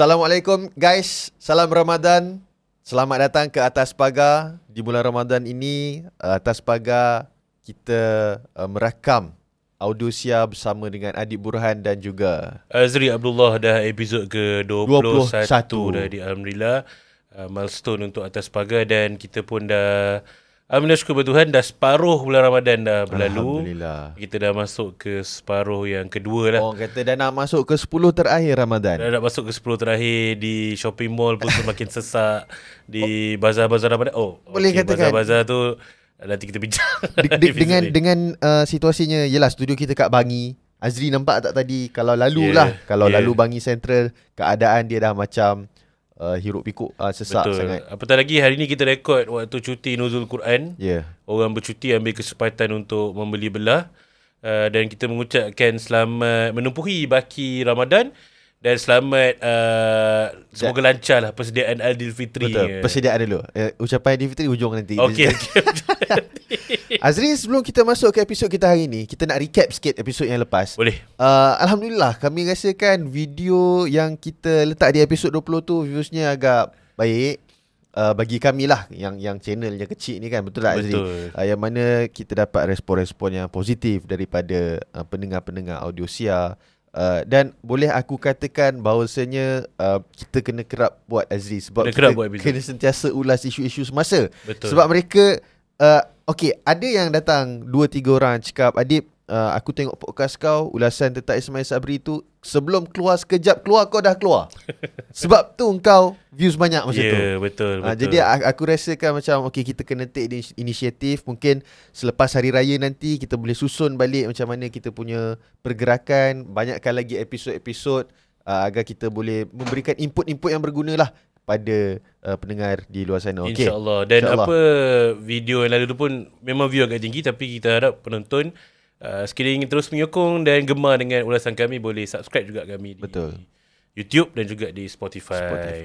Assalamualaikum guys, salam Ramadan. Selamat datang ke Atas Pagar. Di bulan Ramadan ini, Atas Pagar kita merakam Audiosia bersama dengan Adik Burhan dan juga Azri Abdullah. Dah episod ke-21 dah di Alhamdulillah. Milestone untuk Atas Pagar, dan kita pun dah, alhamdulillah, syukur bertuhan, dah separuh bulan Ramadan dah berlalu. Alhamdulillah. Kita dah masuk ke separuh yang kedua lah. Orang kata dah nak masuk ke 10 terakhir Ramadan. Dah nak masuk ke 10 terakhir. Di shopping mall pun semakin sesak. Di bazar-bazar Ramadan. Boleh katakan bazar-bazar tu nanti kita bincang. dengan situasinya, yelah, studio kita kat Bangi. Azri nampak tak tadi, kalau lalu lalu Bangi Central, keadaan dia dah macam hiruk pikuk, sesak. Betul. Sangat. Apatah lagi hari ni kita rekod waktu cuti Nuzul Quran. Orang bercuti ambil kesempatan untuk membeli belah, dan kita mengucapkan selamat menumpuhi baki Ramadan, dan selamat semoga lancar lah persediaan Aidilfitri. Betul, persediaan dulu. Ucapan Aidilfitri hujung nanti. Okey. Azri, sebelum kita masuk ke episod kita hari ni, kita nak recap sikit episod yang lepas. Boleh. Alhamdulillah, kami rasakan video yang kita letak di episod 20 tu viewsnya agak baik. Bagi kami lah, yang channel yang kecil ni kan. Betul tak, Azri? Betul. Yang mana kita dapat respon-respon yang positif daripada pendengar-pendengar Audiosia. Dan boleh aku katakan bahawasanya kita kena kerap buat, Azri, sebab kita kena sentiasa ulas isu-isu semasa. Betul. Sebab mereka okey, ada yang datang 2-3 orang cakap, Adib, aku tengok podcast kau, ulasan tentang Ismail Sabri tu, sebelum keluar sekejap keluar kau dah keluar. Sebab tu kau views banyak macam tu. Ya, betul. Jadi aku rasakan macam okey, kita kena take inisiatif. Mungkin selepas hari raya nanti kita boleh susun balik macam mana kita punya pergerakan, banyakkan lagi episod-episod agar kita boleh memberikan input-input yang berguna lah pada pendengar di luar sana. Okay. InsyaAllah. Dan InsyaAllah. apa video yang lalu tu pun memang view agak tinggi, tapi kita harap penonton sekiranya ingin terus menyokong dan gemar dengan ulasan kami, boleh subscribe juga kami di YouTube dan juga di Spotify.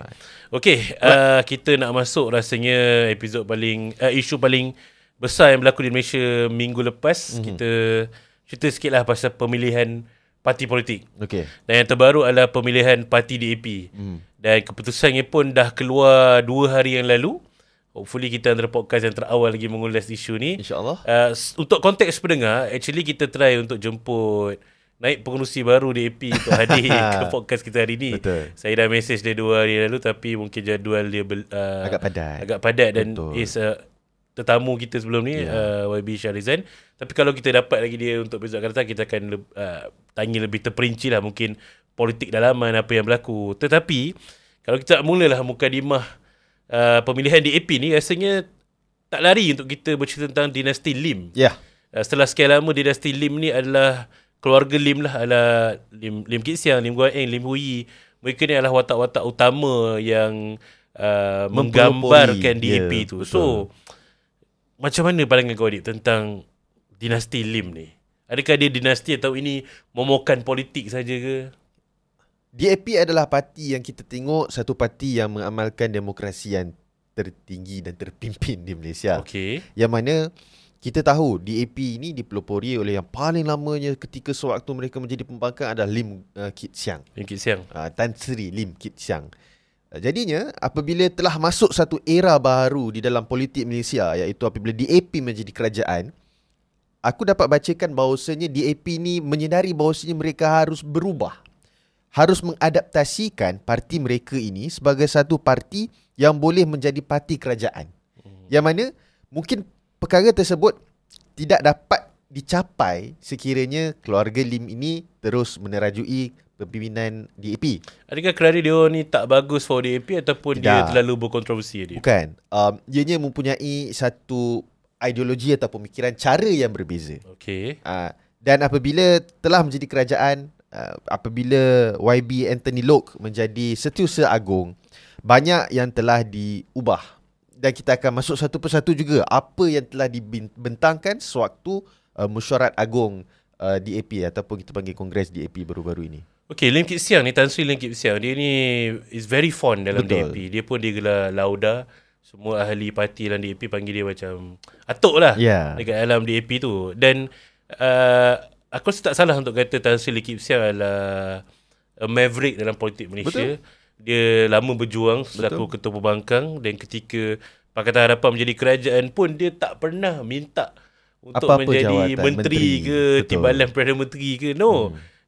Okey, kita nak masuk rasanya episod paling isu paling besar yang berlaku di Malaysia minggu lepas. Kita cerita sikitlah pasal pemilihan parti politik. Okey. Dan yang terbaru adalah pemilihan parti DAP. Dan keputusannya pun dah keluar 2 hari yang lalu. Hopefully kita antara podcast yang terawal lagi mengulas isu ni. InsyaAllah. Untuk konteks pendengar, actually kita try untuk jemput naik pengerusi baru DAP untuk hadir ke podcast kita hari ni. Betul. Saya dah message dia 2 hari lalu, tapi mungkin jadual dia agak padat. Dan is tetamu kita sebelum ni, YB Syahrizan. Tapi kalau kita dapat lagi dia untuk episod akan datang, kita akan tanya lebih terperinci lah, mungkin politik dalaman apa yang berlaku. Tetapi kalau kita mulalah mukadimah pemilihan DAP ni, rasanya tak lari untuk kita bercerita tentang dinasti Lim. Setelah sekian lama, dinasti Lim ni adalah keluarga Lim lah, adalah Lim Kit Siang, Lim Guan Eng, Lim Hui Yi. Mereka ni adalah watak-watak utama yang menggambarkan DAP tu. Betul. So macam mana pandangan kau, Adib, tentang dinasti Lim ni? Adakah dia dinasti atau ini momokan politik saja ke? DAP adalah parti yang kita tengok satu parti yang mengamalkan demokrasi yang tertinggi dan terpimpin di Malaysia. Okey. Yang mana kita tahu DAP ini dipelopori oleh yang paling lamanya ketika sewaktu mereka menjadi pembangkang adalah Lim Kit Siang. Lim Kit Siang. Tan Sri Lim Kit Siang. Jadinya apabila telah masuk satu era baru di dalam politik Malaysia, iaitu apabila DAP menjadi kerajaan, aku dapat bacakan bahawasanya DAP ni menyedari bahawasanya mereka harus berubah. Harus mengadaptasikan parti mereka ini sebagai satu parti yang boleh menjadi parti kerajaan. Yang mana mungkin perkara tersebut tidak dapat dicapai sekiranya keluarga Lim ini terus menerajui pemimpinan DAP. Adakah kerana dia ni tak bagus for DAP ataupun dia terlalu berkontroversi dia? Bukan. Ianya mempunyai satu ideologi atau pemikiran cara yang berbeza. Okey. Dan apabila telah menjadi kerajaan, apabila YB Anthony Loke menjadi Setiausaha Agong, banyak yang telah diubah. Dan kita akan masuk satu persatu juga apa yang telah dibentangkan sewaktu mesyuarat agung DAP ataupun kita panggil Kongres DAP baru-baru ini. Okey, Lim Kit Siang ni, Tan Sri Lim Kit Siang, dia ni is very fond dalam DAP. Dia pun dia gelar Lauda. Semua ahli parti dalam DAP panggil dia macam atuk lah dekat dalam DAP tu. Dan aku rasa tak salah untuk kata Tan Sri Lim Kit Siang adalah a maverick dalam politik Malaysia. Betul. dia lama berjuang selaku ketua pembangkang, dan ketika Pakatan Harapan menjadi kerajaan pun dia tak pernah minta untuk apa-apa menjadi menteri ke timbalan Perdana Menteri ke.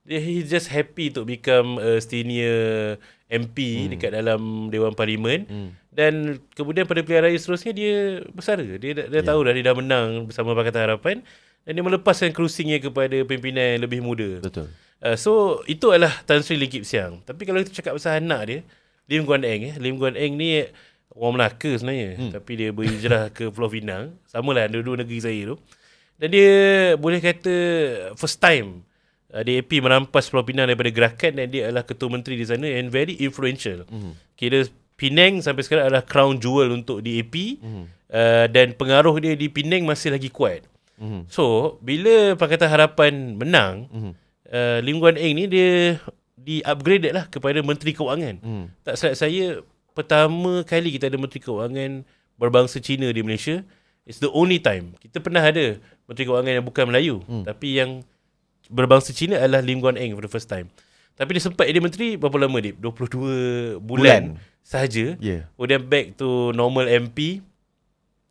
He just happy to become a senior MP dekat dalam Dewan Parlimen. Dan kemudian pada pilihan raya seterusnya dia bersara. Dia tahu dah dia dah menang bersama Pakatan Harapan, dan dia melepaskan kerusinya kepada pimpinan yang lebih muda. Betul. So itu adalah Tan Sri Lee Kip Siang. Tapi kalau kita cakap pasal anak dia, Lim Guan Eng Lim Guan Eng ni orang Melaka sebenarnya, tapi dia berhijrah ke Pulau Pinang. Samalah dua-dua negeri saya tu. Dan dia boleh kata first time DAP merampas Pulau Pinang daripada gerakan, dan dia adalah ketua menteri di sana and very influential. Kira Penang sampai sekarang adalah crown jewel untuk DAP, dan pengaruh dia di Penang masih lagi kuat. So bila Pakatan Harapan menang, Lim Guan Eng ni dia di-upgraded lah kepada Menteri Kewangan. Tak silap saya, pertama kali kita ada Menteri Kewangan berbangsa Cina di Malaysia. It's the only time. Kita pernah ada Menteri Kewangan yang bukan Melayu, tapi yang berbangsa Cina adalah Lim Guan Eng for the first time. Tapi dia sempat jadi menteri berapa lama, Dip? 22 bulan sahaja. Kemudian back to normal MP.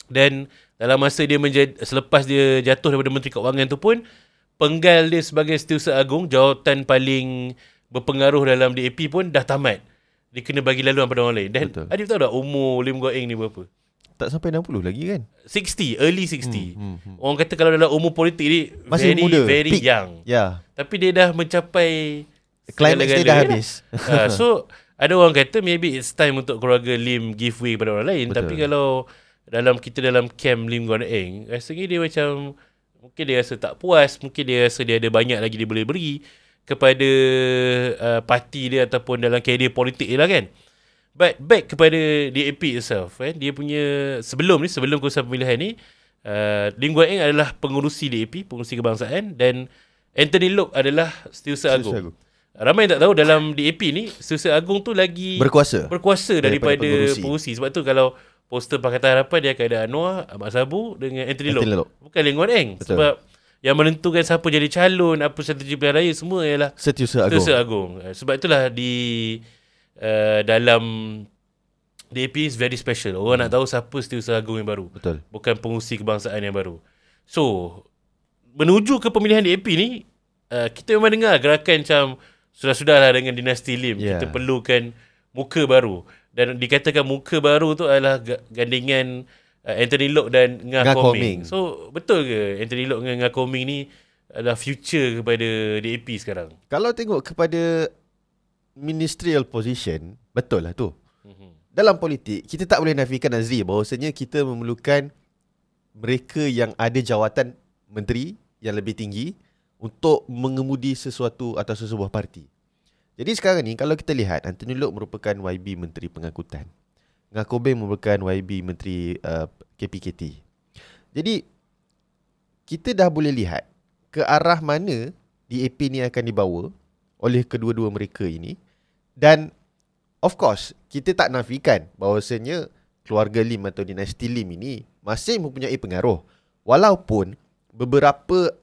Dan dalam masa dia selepas dia jatuh daripada Menteri Kewangan tu pun, penggal dia sebagai Setiausaha Agung, jawatan paling berpengaruh dalam DAP pun dah tamat. Dia kena bagi laluan pada orang lain. Dan Adib tahu tak umur Lim Guan Eng ni berapa? Tak sampai 60 lagi kan? 60, early 60. Orang kata kalau dalam umur politik ni masih very, muda, very peak. Young. Tapi dia dah mencapai climax dia dah habis. So ada orang kata maybe it's time untuk keluarga Lim give way kepada orang lain. Tapi kalau kita dalam camp Lim Guan Eng, rasanya dia macam, mungkin dia rasa tak puas, mungkin dia rasa dia ada banyak lagi dia boleh beri kepada parti dia ataupun dalam karier politik dia lah kan. But back kepada DAP itself, dia punya sebelum keputusan pemilihan ni, Lim Guan Eng adalah pengurusi DAP, pengurusi kebangsaan, dan Anthony Loke adalah Setiausaha Agung. Ramai yang tak tahu dalam DAP ni Setiausaha Agung tu lagi berkuasa daripada pengurusi. Sebab tu kalau poster Pakatan Harapan dia akan ada Anwar, Ahmad Sabu dengan Anthony Loke. Bukan Lim Guan Eng. Sebab yang menentukan siapa jadi calon, apa strategi pilihan raya, semua ialah Setiausaha Agung. Sebab itulah dalam DAP is very special. Orang nak tahu siapa Setiausaha Agung yang baru. Bukan pengurusi kebangsaan yang baru. So menuju ke pemilihan DAP ni, kita memang dengar gerakan macam sudah-sudahlah dengan dinasti Lim. Kita perlukan muka baru. Dan dikatakan muka baru tu adalah gandingan Anthony Loke dan Ngah Koming. So betul ke Anthony Loke dengan Ngah Koming ni adalah future kepada DAP sekarang? Kalau tengok kepada ministerial position, betul lah tu. Dalam politik, kita tak boleh nafikan, Azri, bahawasanya kita memerlukan mereka yang ada jawatan menteri yang lebih tinggi untuk mengemudi sesuatu atau sesebuah parti. Jadi sekarang ni kalau kita lihat, Anthony Loke merupakan YB Menteri Pengangkutan, Ngah Koming merupakan YB Menteri KPKT. Jadi kita dah boleh lihat ke arah mana DAP ni akan dibawa oleh kedua-dua mereka ini. Dan of course, kita tak nafikan bahawasanya keluarga Lim atau dinasti Lim ini masih mempunyai pengaruh. Walaupun beberapa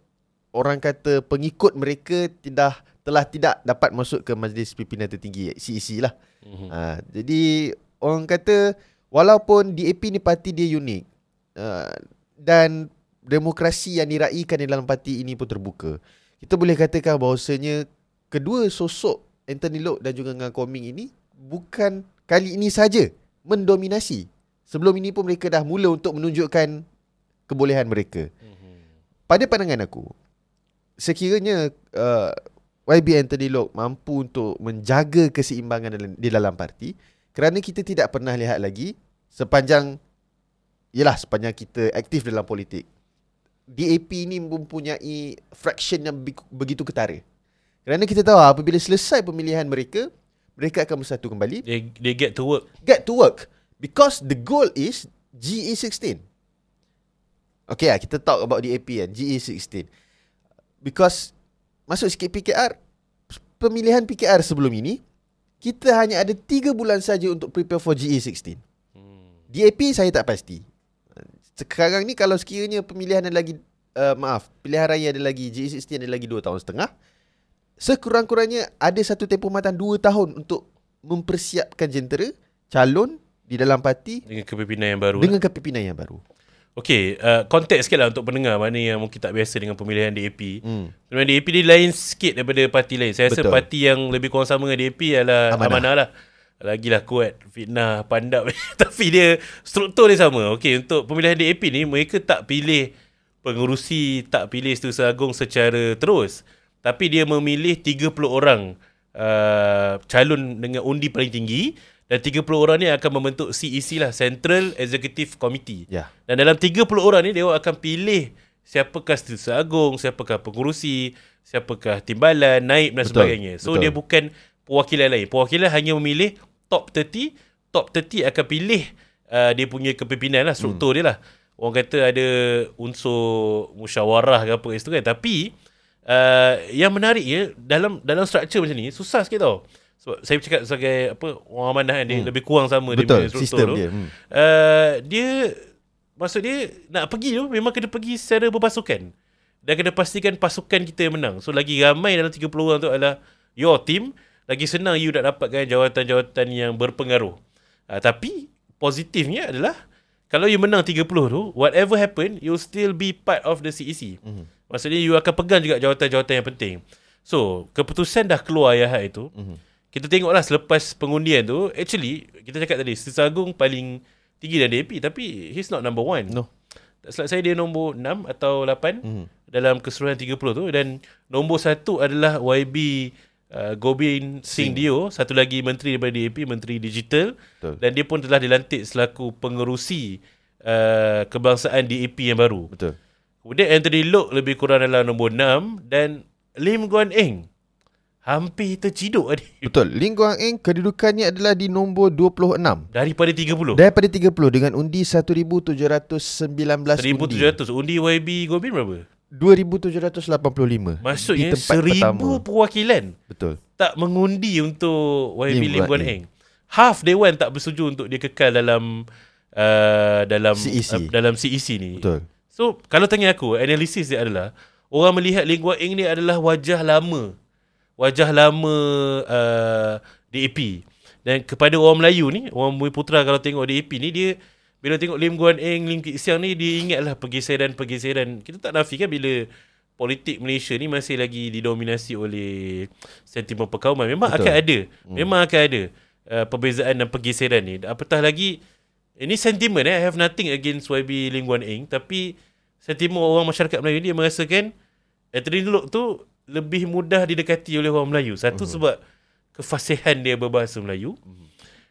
orang kata pengikut mereka telah tidak dapat masuk ke Majlis Pimpinan Tertinggi, CEC lah. Jadi orang kata walaupun DAP ni parti dia unik, dan demokrasi yang diraikan di dalam parti ini pun terbuka, kita boleh katakan bahawasanya kedua sosok Anthony Loke dan juga Ngah Koming ini bukan kali ini saja mendominasi. Sebelum ini pun mereka dah mula untuk menunjukkan kebolehan mereka. Pada pandangan aku, sekiranya YB Anthony Loke mampu untuk menjaga keseimbangan di dalam parti, kerana kita tidak pernah lihat lagi sepanjang kita aktif dalam politik, DAP ni mempunyai fraction yang begitu ketara. Kerana kita tahu apabila selesai pemilihan mereka akan bersatu kembali. They get to work. Because the goal is GE16. Okay lah, kita talk about DAP kan, GE16. Because masuk sikit PKR, pemilihan PKR sebelum ini, kita hanya ada 3 bulan saja untuk prepare for GE16. DAP saya tak pasti. Sekarang ni kalau sekiranya pemilihan ada lagi, pilihan raya ada lagi, GE16 ada lagi 2 tahun setengah, sekurang-kurangnya ada satu tempoh matan 2 tahun untuk mempersiapkan jentera calon di dalam parti dengan kepimpinan yang baru. Dengan kepimpinan yang baru. Okey, konteks sikit lah untuk pendengar mana yang mungkin tak biasa dengan pemilihan DAP. Pemilihan DAP dia lain sikit daripada parti lain. Saya rasa parti yang lebih kurang sama dengan DAP adalah Amanah lah. Lagilah kuat fitnah pandap tapi dia struktur dia sama. Okey, untuk pemilihan DAP ni mereka tak pilih pengurusi, tak pilih Setiausaha Agung secara terus, tapi dia memilih 30 orang calon dengan undi paling tinggi, dan 30 orang ni akan membentuk CEC lah, Central Executive Committee. Dan dalam 30 orang ni dia akan pilih siapakah Setiausaha Agung, siapakah pengurusi, siapakah timbalan, naib dan sebagainya. So dia bukan perwakilan lain. Perwakilan hanya memilih top 30. Top 30 akan pilih dia punya kepimpinan lah, struktur dia lah. Orang kata ada unsur musyawarah ke apa itu kan. Tapi yang menarik ya, dalam struktur macam ni susah sikit tau. Sebab saya cakap sebagai orang amanah kan, dia lebih kurang sama. Betul, dia punya sistem tu. dia. Dia maksud dia nak pergi tu memang kena pergi secara berpasukan. Dan kena pastikan pasukan kita yang menang. So lagi ramai dalam 30 orang tu adalah your team, lagi senang you nak dapatkan jawatan-jawatan yang berpengaruh. Tapi positifnya adalah kalau you menang 30 tu, whatever happen, you'll still be part of the CEC. Maksudnya you akan pegang juga jawatan-jawatan yang penting. So keputusan dah keluar ya itu. Kita tengoklah selepas pengundian tu, actually kita cakap tadi Setiausaha Agung paling tinggi dalam DAP, tapi he's not number 1. No. Tak silap saya dia nombor 6 atau 8 dalam keseluruhan 30 tu, dan nombor 1 adalah YB Gobind Singh Dio, satu lagi menteri daripada DAP, Menteri Digital. Betul. Dan dia pun telah dilantik selaku pengerusi kebangsaan DAP yang baru. Betul. Kemudian Anthony Loke lebih kurang dalam nombor 6, dan Lim Guan Eng hampir terciduk tadi. Betul. Lim Guan Eng kedudukannya adalah di nombor 26 daripada 30. Daripada 30 dengan undi 1719 1700. Undi YB Gobind berapa? 2785. Maksudnya 1000 perwakilan. Betul. Tak mengundi untuk YB Lim Guan Eng. Half Dewan tak bersetuju untuk dia kekal dalam CEC. Dalam CEC ni. Betul. So kalau tanya aku, analisis dia adalah orang melihat Lim Guan Eng ni adalah wajah lama DAP. Dan kepada orang Melayu ni, orang Bumi Putra kalau tengok DAP ni, dia bila tengok Lim Guan Eng, Lim Kit Siang ni, dia ingatlah pergeseran. Kita tak nafikan bila politik Malaysia ni masih lagi didominasi oleh sentimen perkauman. Memang akan ada perbezaan dan pergeseran ni. Apatah lagi, ini sentimen I have nothing against YB Lim Guan Eng, tapi sentimen orang masyarakat Melayu ni, dia merasakan Anthony Loke tu lebih mudah didekati oleh orang Melayu. Satu sebab kefasihan dia berbahasa Melayu.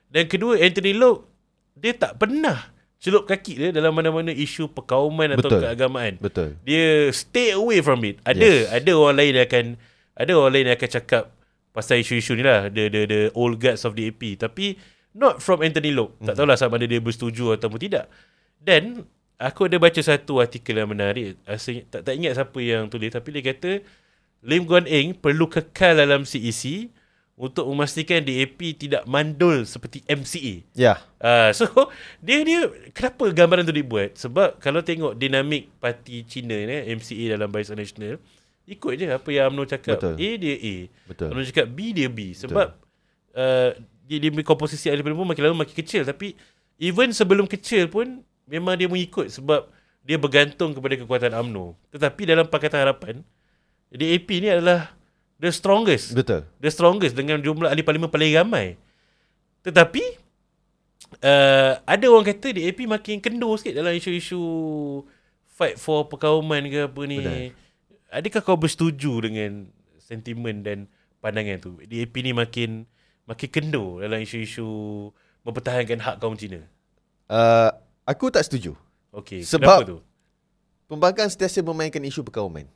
Dan kedua, Anthony Loke dia tak pernah celup kaki dia dalam mana-mana isu perkauman atau keagamaan. Betul. Dia stay away from it. Ada orang lain yang akan cakap pasal isu-isu ni lah, the old guards of the AP, tapi not from Anthony Loke. Tak tahulah sama ada dia bersetuju ataupun tidak. Dan aku ada baca satu artikel yang menarik. Tak ingat siapa yang tulis, tapi dia kata Lim Guan Eng perlu kekal dalam CEC untuk memastikan DAP tidak mandul seperti MCA. Ya. So dia kenapa gambaran tu dibuat? Sebab kalau tengok dinamik parti Cina ni, MCA dalam Barisan Nasional, ikut je apa yang UMNO cakap. Betul. A dia A. Betul. UMNO cakap B dia B. Sebab dia komposisi ahli parlimen makin lama makin kecil, tapi even sebelum kecil pun memang dia mengikut sebab dia bergantung kepada kekuatan UMNO. Tetapi dalam Pakatan Harapan, DAP ni adalah the strongest. Betul. The strongest dengan jumlah ahli parlimen paling ramai. Tetapi ada orang kata DAP makin kendur sikit dalam isu-isu fight for perkauman ke apa ni. Benar. Adakah kau bersetuju dengan sentimen dan pandangan tu? DAP ni makin kendur dalam isu-isu mempertahankan hak kaum Cina. Aku tak setuju. Okey, sebab kenapa tu? Pembangkang sentiasa memainkan isu perkauman.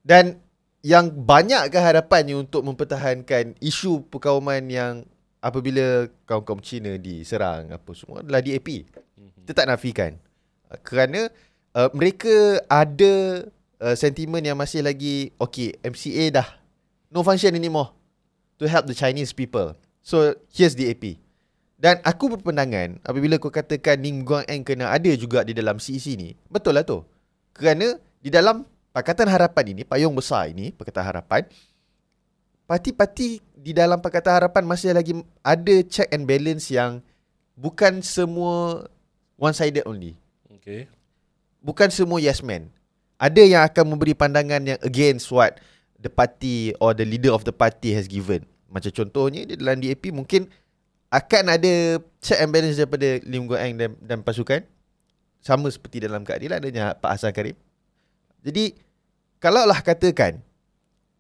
Dan yang banyakkah harapannya untuk mempertahankan isu perkauman yang apabila kaum-kaum Cina diserang apa semua adalah DAP. Kita tak nafikan. Kerana mereka ada sentimen yang masih lagi MCA dah no function anymore to help the Chinese people. So here's DAP. Dan aku berpandangan apabila kau katakan Lim Guan Eng kena ada juga di dalam CEC ni, betul lah tu. Kerana di dalam Pakatan Harapan ini, payung besar ini, Pakatan Harapan, parti-parti di dalam Pakatan Harapan masih lagi ada check and balance yang bukan semua one-sided only. Okay. Bukan semua yes man. Ada yang akan memberi pandangan yang against what the party or the leader of the party has given. Macam contohnya di dalam DAP mungkin akan ada check and balance daripada Lim Guan Eng dan pasukan. Sama seperti dalam keadilan adanya Pak Hassan Karim. Jadi kalaulah katakan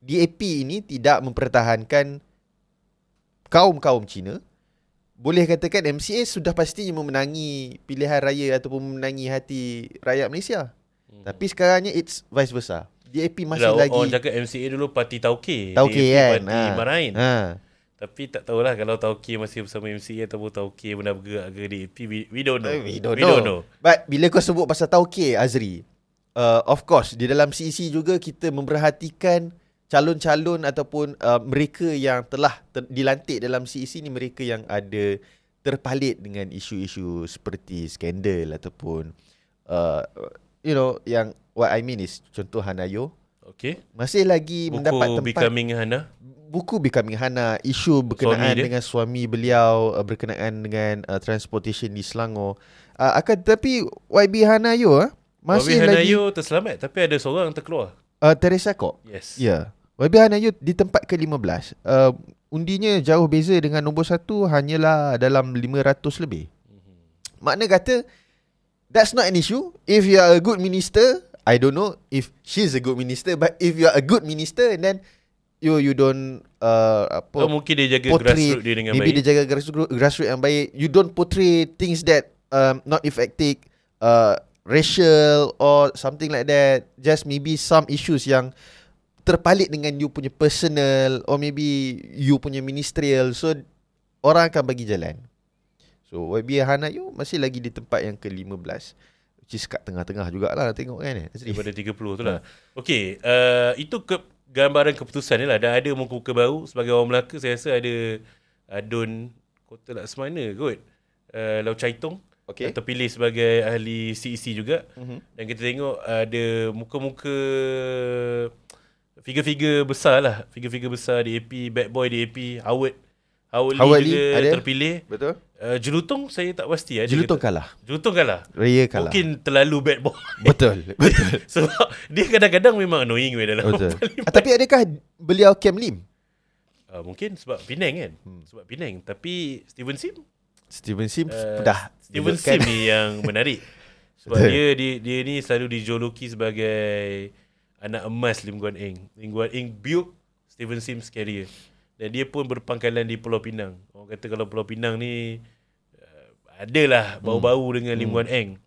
DAP ini tidak mempertahankan kaum-kaum Cina, boleh katakan MCA sudah pastinya memenangi pilihan raya ataupun memenangi hati rakyat Malaysia. Tapi sekarangnya it's vice versa. DAP masih lagi. Orang cakap MCA dulu parti Tauke. Tauke kan. Parti Marain. Tapi tak tahulah kalau Tauke masih bersama MCA ataupun Tauke benar bergerak ke DAP. We don't know. We don't know. But bila kau sebut pasal Tauke, Azri, of course di dalam CEC juga kita memperhatikan calon-calon ataupun mereka yang telah dilantik dalam CEC ni, mereka yang ada terpalit dengan isu-isu seperti skandal ataupun yang what I mean is contoh Hanayo. Okay. Masih lagi buku mendapat tempat. Buku Becoming Hana, isu berkenaan dengan suami beliau, berkenaan dengan transportation di Selangor. Akan tetapi YB Hanayo masih YB lagi. Hanayo terselamat tapi ada seorang terkeluar. Teresa Kok. Yes. Ya. YB Hanayo di tempat ke-15. Undinya jauh beza dengan nombor 1 hanyalah dalam 500 lebih. Makna kata that's not an issue. If you are a good minister, I don't know if she's a good minister, but if you are a good minister and then you don't mungkin dia jaga grassroots dia dengan maybe baik. Dia jaga grassroots yang baik. You don't portray things that not effective, racial or something like that. Just maybe some issues yang terpalit dengan you punya personal or maybe you punya ministerial. So orang akan bagi jalan. So YB Hanayo masih lagi di tempat yang ke-15. Which is kat tengah-tengah jugalah tengok kan. Daripada 30 tu lah. Okay, itu gambaran keputusan ni lah. Dah ada muka-muka baru. Sebagai orang Melaka, saya rasa ada Adun Kota Laksamana kot. Lau Chai Tong. Okay. Terpilih sebagai ahli CEC juga. Dan kita tengok ada muka-muka figure-figure besar lah. Figure-figure besar DAP, Bad Boy DAP, Howard Lee juga ada terpilih. Betul. Jelutong saya tak pasti. Jelutong kalah. Raya kalah. Mungkin terlalu bad boy. Betul. Sebab dia kadang-kadang memang annoying dalam parlimen. Tapi adakah beliau Kem Lim? Mungkin sebab Penang kan. Sebab Penang. Tapi Steven Sim dah. Steven Sim ni yang menarik. Sebab dia ni selalu dijuluki sebagai anak emas Lim Guan Eng. Lim Guan Eng build Steven Sim's career. Dan dia pun berpangkalan di Pulau Pinang. Orang kata kalau Pulau Pinang ni adalah bau-bau dengan Lim Guan Eng.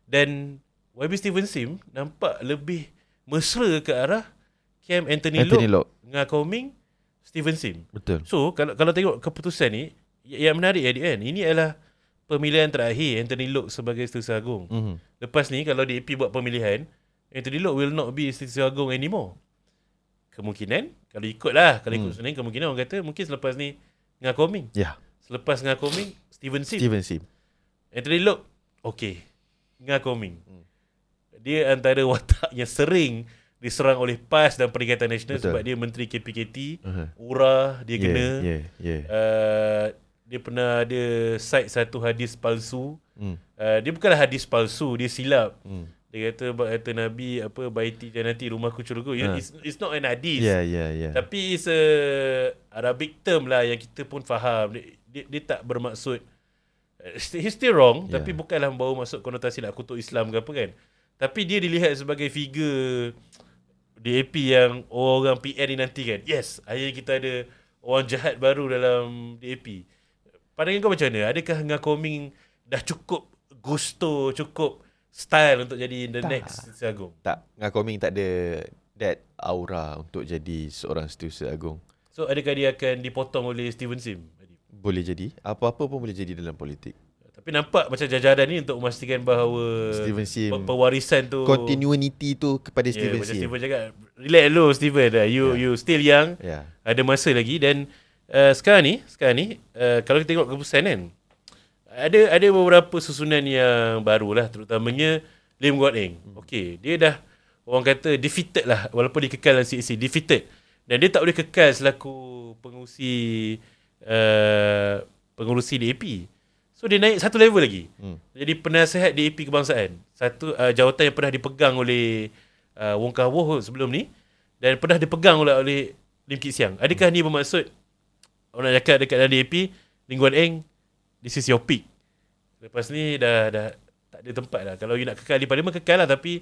Dan YB Steven Sim nampak lebih mesra ke arah Kem Anthony Loke dengan Koming Steven Sim. Betul. So kalau tengok keputusan ni, yang menarik kan, ini adalah pemilihan terakhir Anthony Loke sebagai Setiausaha Agung. Lepas ni kalau DAP buat pemilihan, Anthony Loke will not be Setiausaha Agung anymore. Kemungkinan kalau ikut Senin, kemungkinan orang kata mungkin selepas ni Ngah Koming. Ya. Selepas Ngah Koming Steven Sim. Anthony Loke okey. Ngah Koming. Dia antara watak yang sering diserang oleh PAS dan Perikatan Nasional. Betul. Sebab dia Menteri KPKT. Urah dia kena. Dia pernah ada cite satu hadis palsu. Dia bukanlah hadis palsu, dia silap. Dia kata Nabi baiti jannati, rumahku syurga. It's not an hadis. Tapi it's a Arabic term lah yang kita pun faham. Dia tak bermaksud he's still wrong, tapi bukanlah membawa maksud konotasi nak kutuk Islam ke apa kan. Tapi dia dilihat sebagai figure DAP yang orang PN ni nanti kan. Yes, akhirnya kita ada orang jahat baru dalam DAP. Pandangan kau macam mana? Adakah Ngah Koming dah cukup gusto, cukup style untuk jadi the next Setiausaha Agung? Tak, Ngah Koming tak ada that aura untuk jadi seorang Setiausaha Agung. So adakah dia akan dipotong oleh Steven Sim? Boleh jadi. Apa-apa pun boleh jadi dalam politik. Tapi nampak macam jajaran ni untuk memastikan bahawa Steven Sim, pewarisan tu, continuity tu kepada Steven macam Sim. Steven cakap, relax dulu Steven. You still young. Ada masa lagi. Dan sekarang ni kalau kita tengok keputusan kan, ada beberapa susunan yang baru lah, terutamanya Lim Guan Eng. Okey, dia dah orang kata defeated lah, walaupun dia kekal dalam CEC, defeated. Dan dia tak boleh kekal selaku pengurusi DAP. So dia naik satu level lagi. Jadi penasihat DAP kebangsaan. Satu jawatan yang pernah dipegang oleh Wong Kah-Wah sebelum ni dan pernah dipegang oleh Lim Kit Siang. Adakah ni bermaksud orang nak cakap dekat dalam DAP, Lee Kuan Eng, this is your peak. Lepas ni dah tak ada tempat lah. Kalau you nak kekal di parlimen, kekal lah. Tapi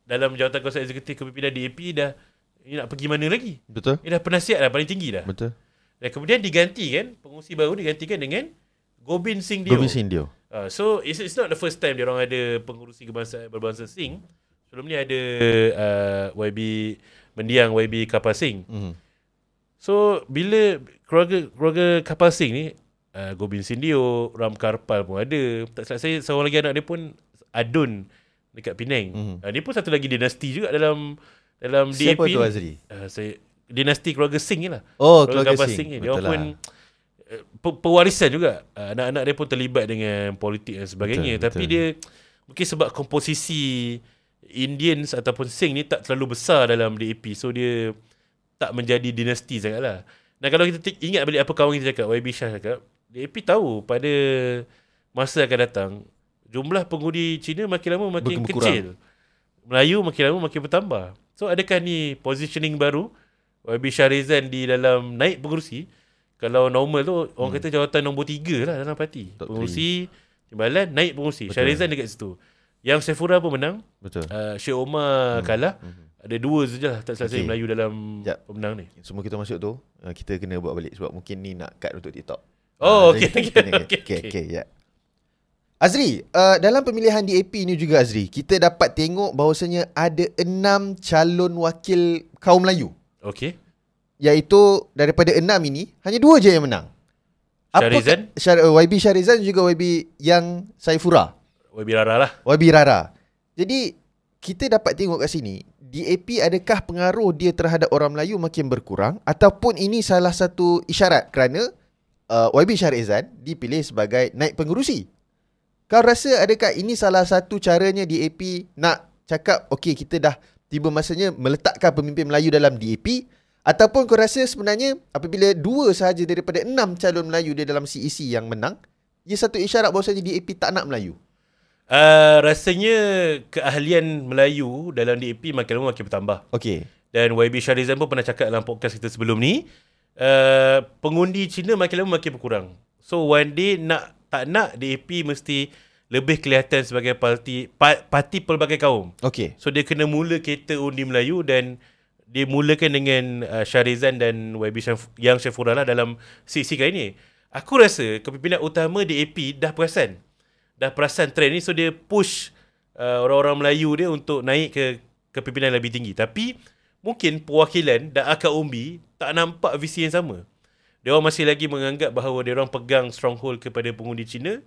dalam jawatan kuasa eksekutif kepimpinan DAP dah, you nak pergi mana lagi? Betul. Dia dah penasihat dah, paling tinggi dah. Betul. Dan kemudian digantikan, pengurusi baru digantikan dengan Gobind Singh Dio. So it's not the first time dia orang ada pengurusi kebangsaan berbangsa Singh. Sebelum ni ada YB mendiang YB Kapal Singh. So bila keluarga Kapal Singh ni, Gobind Singh Dio, Ram Karpal pun ada. Tak salah saya, seorang lagi anak dia pun Adun dekat Penang. Dia pun satu lagi dinasti juga dalam siapa DAP. Siapa tu Azri? Dinasti keluarga Singh ni lah. Keluarga Kapal Singh ni. Dia orang pun pewarisan juga. Anak-anak dia pun terlibat dengan politik dan sebagainya. Tapi dia mungkin sebab komposisi Indians ataupun Singh ni tak terlalu besar dalam DAP. So dia tak menjadi dinasti sangat lah. Dan kalau kita ingat balik apa kawan kita cakap, YB Shah cakap, DAP tahu pada masa akan datang jumlah pengundi Cina makin lama makin kecil. Melayu makin lama makin bertambah. So adakah ni positioning baru YB Shahrizan di dalam naik pengurusi? Kalau normal tu orang kata jawatan nombor 3 lah dalam parti. Pengurusi, timbalan, naik pengurusi. Shahrizan dekat situ. Yang Saifullah pun menang. Betul. Syed Omar kalah. Ada 2 saja tak salah saya Melayu dalam pemenang ni. Semua kita masuk tu, kita kena buat balik sebab mungkin ni nak cut untuk TikTok. Okay. Azri, dalam pemilihan DAP ni juga Azri, kita dapat tengok bahawasanya ada 6 calon wakil kaum Melayu. Okey. Iaitu daripada 6 ini hanya 2 je yang menang. Shahrizan, YB Shahrizan juga YB yang Saifullah. YB Rara lah. YB Rara. Jadi kita dapat tengok kat sini, DAP adakah pengaruh dia terhadap orang Melayu makin berkurang ataupun ini salah satu isyarat kerana YB Shahrizan dipilih sebagai naib pengurusi. Kau rasa adakah ini salah satu caranya DAP nak cakap okey kita dah tiba masanya meletakkan pemimpin Melayu dalam DAP, ataupun kau rasa sebenarnya apabila 2 sahaja daripada 6 calon Melayu dia dalam CEC yang menang, ia satu isyarat bahawasanya DAP tak nak Melayu? Rasanya keahlian Melayu dalam DAP makin lama makin bertambah. Okey. Dan YB Shahrizan pun pernah cakap dalam podcast kita sebelum ni, pengundi Cina makin lama makin berkurang. So one day tak nak DAP mesti lebih kelihatan sebagai parti pelbagai kaum. Okey. So dia kena mula kereta undi Melayu dan dia mulakan dengan Shahrizan dan YB yang Saifullah lah dalam sisi kali ni. Aku rasa kepimpinan utama DAP dah perasan trend ni, so dia push orang-orang Melayu dia untuk naik ke kepimpinan lebih tinggi. Tapi mungkin perwakilan dan akar umbi tak nampak visi yang sama. Dia orang masih lagi menganggap bahawa dia orang pegang stronghold kepada pengundi Cina.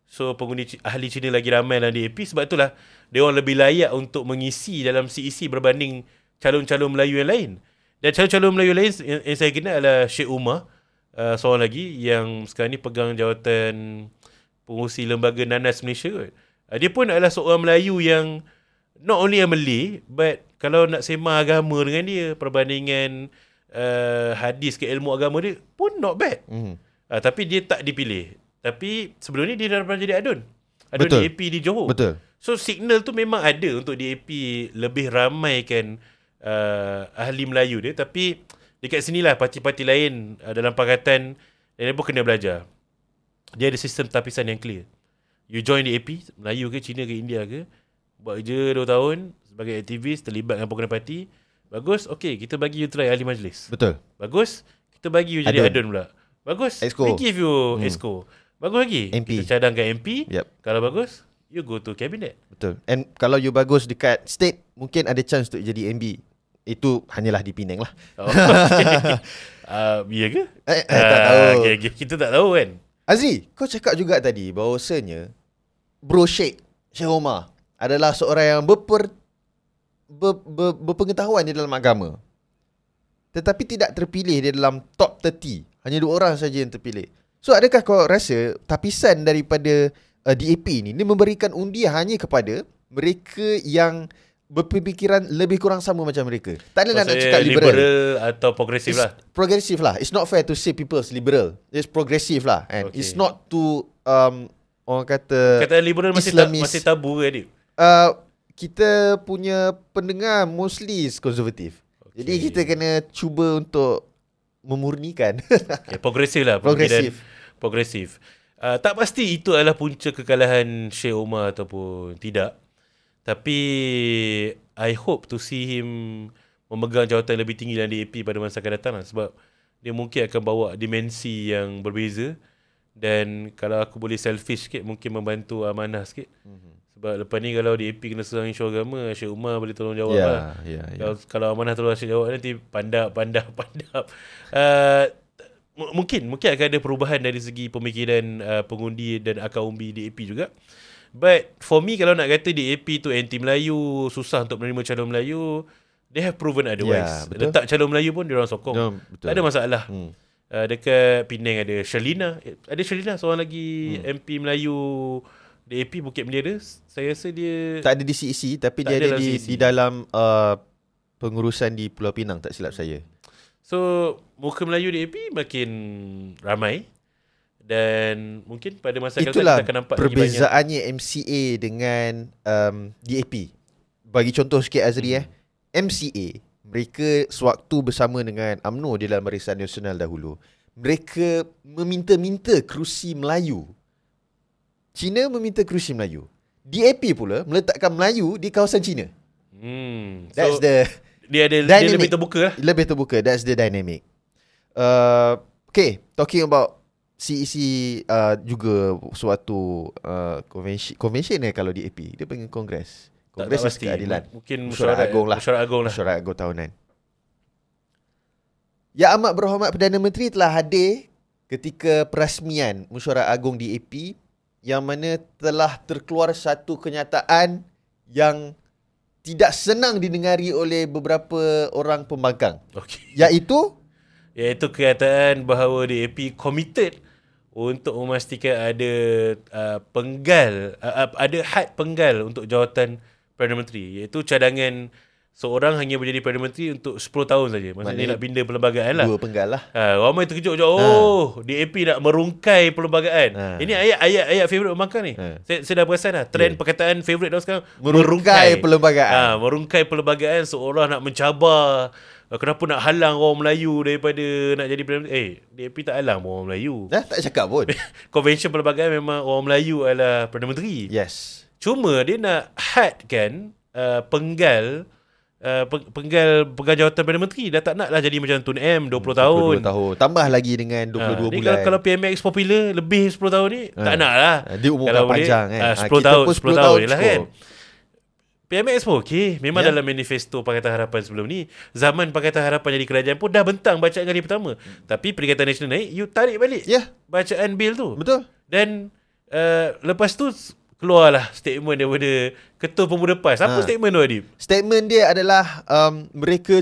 So pengundi ahli Cina lagi ramai dalam DAP. Sebab itulah dia orang lebih layak untuk mengisi dalam CEC berbanding calon-calon Melayu yang lain. Dan calon-calon Melayu lain yang saya kenal adalah Syed Umar, seorang lagi yang sekarang ni pegang jawatan pengurusi lembaga Nanas Malaysia kot. Dia pun adalah seorang Melayu yang not only a Malay, but kalau nak sembang agama dengan dia, perbandingan hadis ke ilmu agama dia pun not bad. Tapi dia tak dipilih. Tapi sebelum ni dia dah pernah jadi Adun DAP di Johor. Betul. So signal tu memang ada untuk DAP lebih ramaikan ahli Melayu dia. Tapi dekat sinilah parti-parti lain dalam pakatan dia pun kena belajar. Dia ada sistem tapisan yang clear. You join DAP, Melayu ke, Cina ke, India ke, buat kerja 2 tahun sebagai aktivis, terlibat dengan program parti. Bagus, okey, kita bagi you try ahli majlis. Betul. Bagus, kita bagi you jadi Adun pula. Bagus, Exco. we give you Exco. Bagus lagi, MP. kita cadangkan MP. Yep. Kalau bagus, you go to cabinet. Betul. And kalau you bagus dekat state, mungkin ada chance untuk jadi MB. Itu hanyalah di Penang lah. Ya ke? Tak tahu. Okay. Kita tak tahu kan. Azri, kau cakap juga tadi bahawasanya Bro Syed Omar adalah seorang yang berpengetahuan di dalam agama, tetapi tidak terpilih di dalam top 30. Hanya 2 orang saja yang terpilih. So adakah kau rasa tapisan daripada DAP ni memberikan undian hanya kepada mereka yang berpemikiran lebih kurang sama macam mereka. Tak adalah nak cakap liberal atau progresif lah. Progresif lah. It's not fair to say people's liberal. It's progressive lah. And it's not to orang kata liberal masih tabu ke Adib? Kita punya pendengar mostly konservatif. Jadi kita kena cuba untuk memurnikan. Progresif lah. Progresif. Tak pasti itu adalah punca kekalahan Sheikh Omar ataupun tidak. Tapi I hope to see him memegang jawatan lebih tinggi dalam DAP pada masa akan datang lah. Sebab dia mungkin akan bawa dimensi yang berbeza. Dan kalau aku boleh selfish sikit, mungkin membantu amanah sikit. Sebab lepas ni kalau DAP kena serang isu agama, Sheikh Umar boleh tolong jawab lah. Kalau amanah tolong Sheikh jawab, nanti pandap. Mungkin akan ada perubahan dari segi pemikiran pengundi dan akar umbi DAP juga. But for me, kalau nak kata DAP tu anti Melayu, susah untuk menerima calon Melayu, they have proven otherwise. Letak calon Melayu pun diorang sokong. Tak ada masalah. Dekat Penang ada Sherlina. Seorang lagi MP Melayu DAP Bukit Bendera. Saya rasa dia tak ada di CEC, tapi dia ada di dalam pengurusan di Pulau Pinang, tak silap saya. So muka Melayu DAP makin ramai. Dan mungkin pada masa akan datang kita akan nampak perbezaannya MCA dengan DAP. Bagi contoh sikit Azri, MCA, mereka sewaktu bersama dengan UMNO di dalam Barisan Nasional dahulu, mereka meminta-minta kerusi Melayu. Cina meminta kerusi Melayu. DAP pula meletakkan Melayu di kawasan Cina. That's dia lebih terbuka lah. Lebih terbuka. That's the dynamic. Okay, talking about CEC juga suatu convention kalau DAP. Dia panggil Kongres. Kongres Keadilan. Mungkin Mesyuarat Agung lah. Mesyuarat Agung tahunan. Yang Amat Berhormat Perdana Menteri telah hadir ketika perasmian Mesyuarat Agung DAP, yang mana telah terkeluar satu kenyataan yang tidak senang didengari oleh beberapa orang pembangkang. Iaitu kenyataan bahawa DAP committed untuk memastikan ada ada had penggal untuk jawatan Perdana Menteri, iaitu cadangan seorang hanya menjadi Perdana Menteri untuk 10 tahun saja. Maksudnya nak pindah perlembagaan lah. 2 penggal lah. Ramai terkejut je. DAP nak merungkai perlembagaan. Ini ayat favourite pembangkang ni. Saya dah perasan lah. Trend perkataan favourite dah sekarang. Merungkai perlembagaan. Merungkai perlembagaan, seolah nak mencabar. Kenapa nak halang orang Melayu daripada nak jadi Perdana Menteri? DAP tak halang orang Melayu. Tak cakap pun. Konvensyen perlembagaan memang orang Melayu adalah Perdana Menteri. Yes. Cuma dia nak hadkan penggal jawatan Perdana Menteri. Dah tak nak lah jadi macam Tun M 20 tahun. Tambah lagi dengan 22 bulan. Kalau PMX popular lebih 10 tahun ni, tak nak lah. Dia umumkan panjang kan. 10 tahun je lah kan. PMX pun okey. Memang dalam manifesto Pakatan Harapan sebelum ni, zaman Pakatan Harapan jadi kerajaan pun dah bentang bacaan kali pertama. Tapi Perikatan Nasional naik, you tarik balik bacaan bil tu. Betul. Dan lepas tu keluarlah statement daripada Ketua Pemuda PAS. Apa statement tu, Adib? Statement dia adalah mereka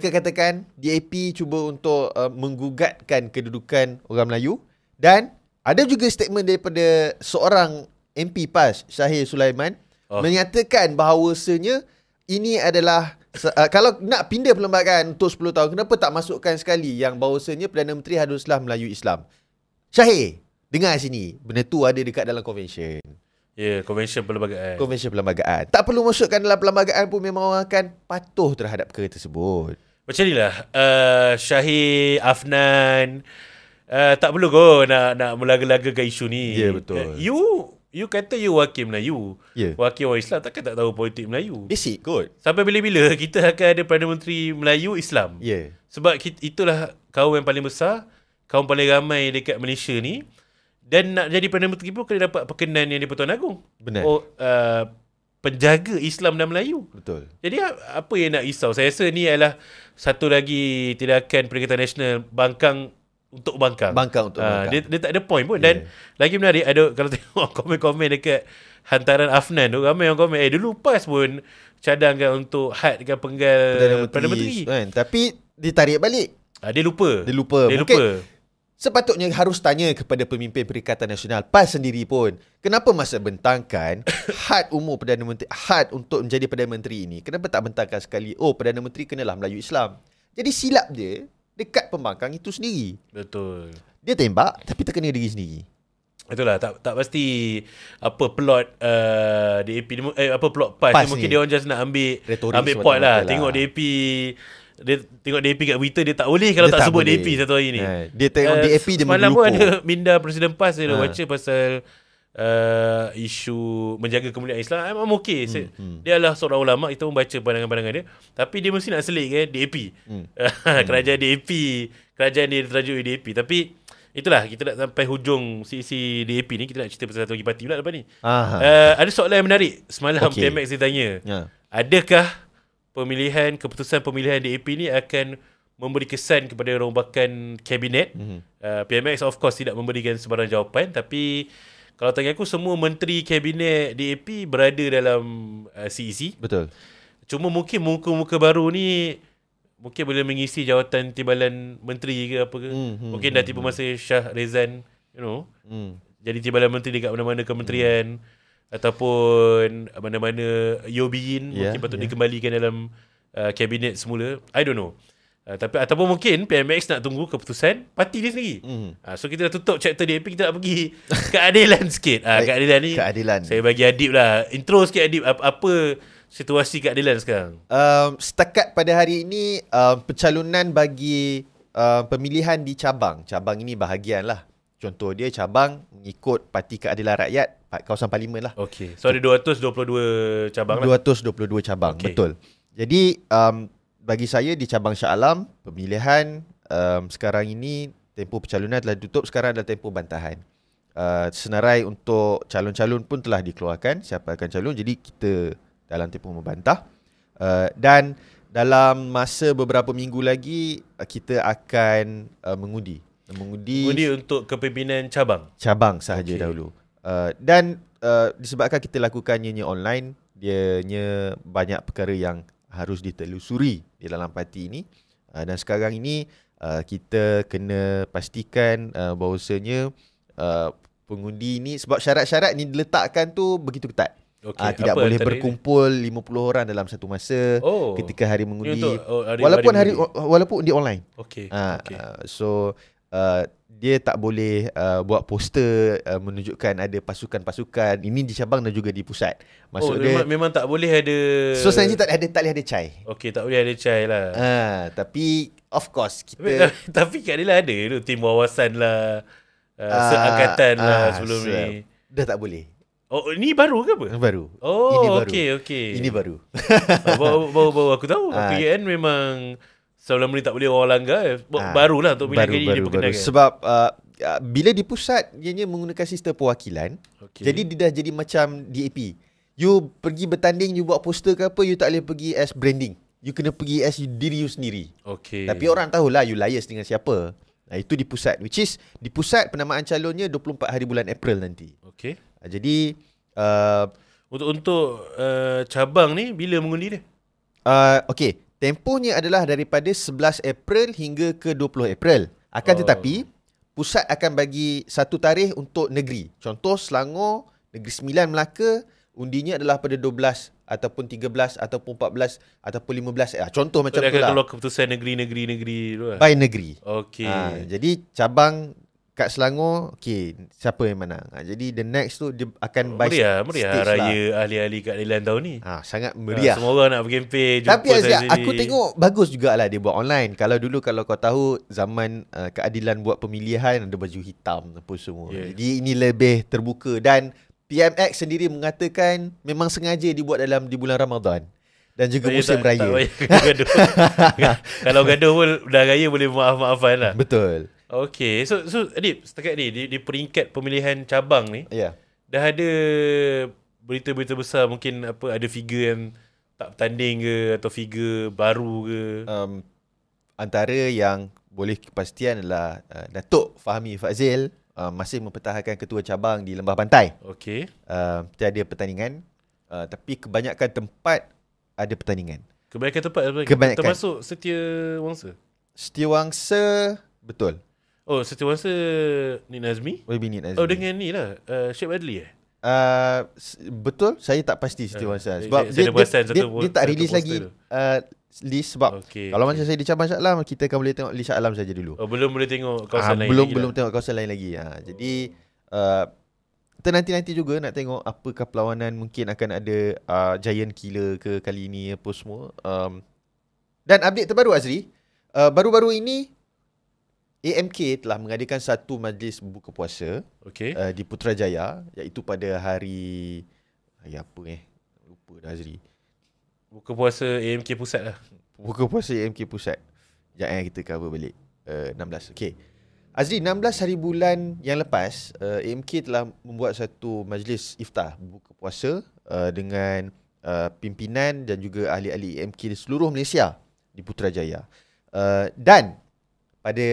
katakan DAP cuba untuk menggugatkan kedudukan orang Melayu. Dan ada juga statement daripada seorang MP PAS, Syahir Sulaiman, menyatakan bahawasanya ini adalah kalau nak pindah perlembagaan untuk 10 tahun, kenapa tak masukkan sekali yang bahawasanya Perdana Menteri haruslah Melayu Islam? Syahir, dengar sini. Benda tu ada dekat dalam konvensyen. Konvensyen perlembagaan. Konvensyen perlembagaan. Tak perlu masukkan dalam perlembagaan pun memang orang akan patuh terhadap perkara tersebut. Macam inilah Syahir, Afnan, tak perlu kau nak melaga-lagakan isu ni. Ya, betul. You kata you wakil Melayu, wakil orang Islam, takkan tak tahu politik Melayu. Basic kot. Sampai bila-bila kita akan ada Perdana Menteri Melayu Islam. Sebab itulah kaum yang paling besar, kaum paling ramai dekat Malaysia ni. Dan nak jadi Perdana Menteri pun kena dapat perkenan yang di Pertuan Agong. Benar. Penjaga Islam dan Melayu. Betul. Jadi apa yang nak risau? Saya rasa ni adalah satu lagi tindakan Perikatan Nasional bangkang untuk bangkang. Dia tak ada point pun. Dan lagi menarik, ada kalau tengok komen-komen dekat hantaran Afnan tu, ramai orang komen, dulu PAS pun cadangkan untuk hadkan penggal Perdana Menteri. Kan? Tapi ditarik balik. Dia lupa. Mungkin Sepatutnya harus tanya kepada pemimpin Perikatan Nasional PAS sendiri pun. Kenapa masa bentangkan had umur Perdana Menteri, had untuk menjadi Perdana Menteri ini, kenapa tak bentangkan sekali, Perdana Menteri kenalah Melayu Islam. Jadi silap dia dekat pembangkang itu sendiri. Betul. Dia tembak tapi terkena diri sendiri. Itulah, tak pasti apa plot DAP ni, apa plot PAS ni, mungkin dia orang just nak ambil point lah. Tengok DAP, dia tengok DAP kat Twitter, dia tak boleh kalau dia tak sebut boleh. DAP satu hari ni. Dia tengok DAP dia semalam pun ada minda Presiden PAS dia baca pasal isu menjaga kemuliaan Islam. I'm okay. Dia adalah seorang ulama, kita pun baca pandangan-pandangan dia, tapi dia mesti nak selit kan DAP. Kerajaan DAP, kerajaan dia tertajuk DAP. Tapi itulah, kita nak sampai hujung sisi DAP ni, kita nak cerita pasal satu lagi parti pula lepas ni. Ada soalan yang menarik. Semalam PMX dia tanya, adakah keputusan pemilihan DAP ni akan memberi kesan kepada rombakan kabinet? PMX of course tidak memberikan sebarang jawapan, tapi kalau tanya aku, semua menteri kabinet DAP berada dalam CEC. Betul. Cuma mungkin muka-muka baru ni mungkin boleh mengisi jawatan timbalan menteri ke apa ke. Mungkin dah tiba masa Shah Rezan, jadi timbalan menteri dekat mana-mana kementerian, ataupun mana-mana Yobiin mungkin patut dikembalikan dalam kabinet semula. I don't know. Tapi ataupun mungkin PMX nak tunggu keputusan parti dia sendiri. So kita dah tutup chapter DAP, kita nak pergi keadilan sikit. Keadilan ni saya bagi Adib lah. Intro sikit Adib, apa situasi keadilan sekarang? Setakat pada hari ini, pencalonan bagi pemilihan di cabang ini bahagian lah. Contoh dia cabang mengikut Parti Keadilan Rakyat kawasan Parlimen lah. Okay. So ada 222 cabang lah. 222 cabang, betul. Jadi bagi saya di cabang Shah Alam, pemilihan sekarang ini tempoh pencalonan telah ditutup, sekarang adalah tempoh bantahan. Senarai untuk calon-calon pun telah dikeluarkan, siapa akan calon. Jadi kita dalam tempoh membantah. Dan dalam masa beberapa minggu lagi kita akan mengundi untuk kepimpinan cabang sahaja dahulu. Dan disebabkan kita lakukannya online, dianya banyak perkara yang harus ditelusuri di dalam parti ini. Dan sekarang ini kita kena pastikan bahawasanya pengundi ini, sebab syarat-syarat ni diletakkan tu begitu ketat. Tidak boleh berkumpul 50 orang dalam satu masa ketika hari mengundi, walaupun di online. So dia tak boleh buat poster menunjukkan ada pasukan-pasukan. Ini di cabang dan juga di pusat. Maksud dia memang tak boleh ada. So sebenarnya tak boleh ada cai. Tak boleh ada cai lah. Tapi of course kita tapi keadilan ada tu tim wawasan lah, seangkatan lah sebelum ni. Dah tak boleh. Ini baru ke apa? Baru. Ini baru. Okay. Ini baru. baru aku tahu. Aku kan memang sebelum ni tak boleh orang langgar. Barulah untuk pilihan kali diperkenalkan. Sebab bila di pusat, ianya menggunakan sistem perwakilan. Jadi dia dah jadi macam DAP. You pergi bertanding, you buat poster ke apa, you tak boleh pergi as branding. You kena pergi as diri you sendiri. Tapi orang tahulah you liars dengan siapa. Itu di pusat. Which is di pusat penamaan calonnya 24 hari bulan April nanti. Jadi untuk cabang ni bila mengundi dia? Tempohnya adalah daripada 11 April hingga ke 20 April. Akan tetapi pusat akan bagi satu tarikh untuk negeri. Contoh Selangor, Negeri Sembilan, Melaka, undinya adalah pada 12 ataupun 13 ataupun 14 ataupun 15. Contoh macam tu lah. Dia akan keluar keputusan negeri tu lah. By negeri. Jadi cabang kat Selangor, siapa yang menang. Jadi the next tu dia akan by meriah lah. Raya ahli-ahli keadilan tahun ni. Sangat meriah. Semua orang nak berkempen. Tapi aku tengok bagus jugalah dia buat online. Kalau kau tahu zaman keadilan buat pemilihan, ada baju hitam apa semua. Jadi ini lebih terbuka. Dan PMX sendiri mengatakan memang sengaja dibuat di bulan Ramadan dan juga musim raya. Kalau gaduh pun dah raya boleh maaf-maafan lah. Betul. So Adib, setakat ni di peringkat pemilihan cabang ni, dah ada berita-berita besar, mungkin ada figure yang tak bertanding ke, atau figure baru ke? Antara yang boleh kepastian adalah Datuk Fahmi Fadzil masih mempertahankan ketua cabang di Lembah Pantai. Tiada pertandingan, tapi kebanyakan tempat ada pertandingan. Kebanyakan tempat termasuk Setiawangsa. Setiawangsa, betul. Oh, setiausaha Nik Nazmi? YB Nik Nazmi. Oh, dengan ni lah Syed Adli betul, saya tak pasti setiausaha sebab dia tak release lagi list sebab kalau macam saya di cabang Shah Alam, kita akan boleh tengok list Shah Alam saja dulu. Oh, belum boleh tengok kawasan lain belum tengok kawasan lain lagi. Jadi kita nanti juga nak tengok apakah perlawanan, mungkin akan ada giant killer ke kali ini apa semua. Dan update terbaru Azri, baru-baru ini AMK telah mengadakan satu majlis buka puasa di Putrajaya, iaitu pada hari apa lupa dah Azri. Buka puasa AMK Pusat lah. Buka puasa AMK Pusat. Sekejap kita cover balik 16. Okay Azri, 16 hari bulan yang lepas AMK telah membuat satu majlis iftar buka puasa dengan pimpinan dan juga ahli-ahli AMK di seluruh Malaysia di Putrajaya. Dan pada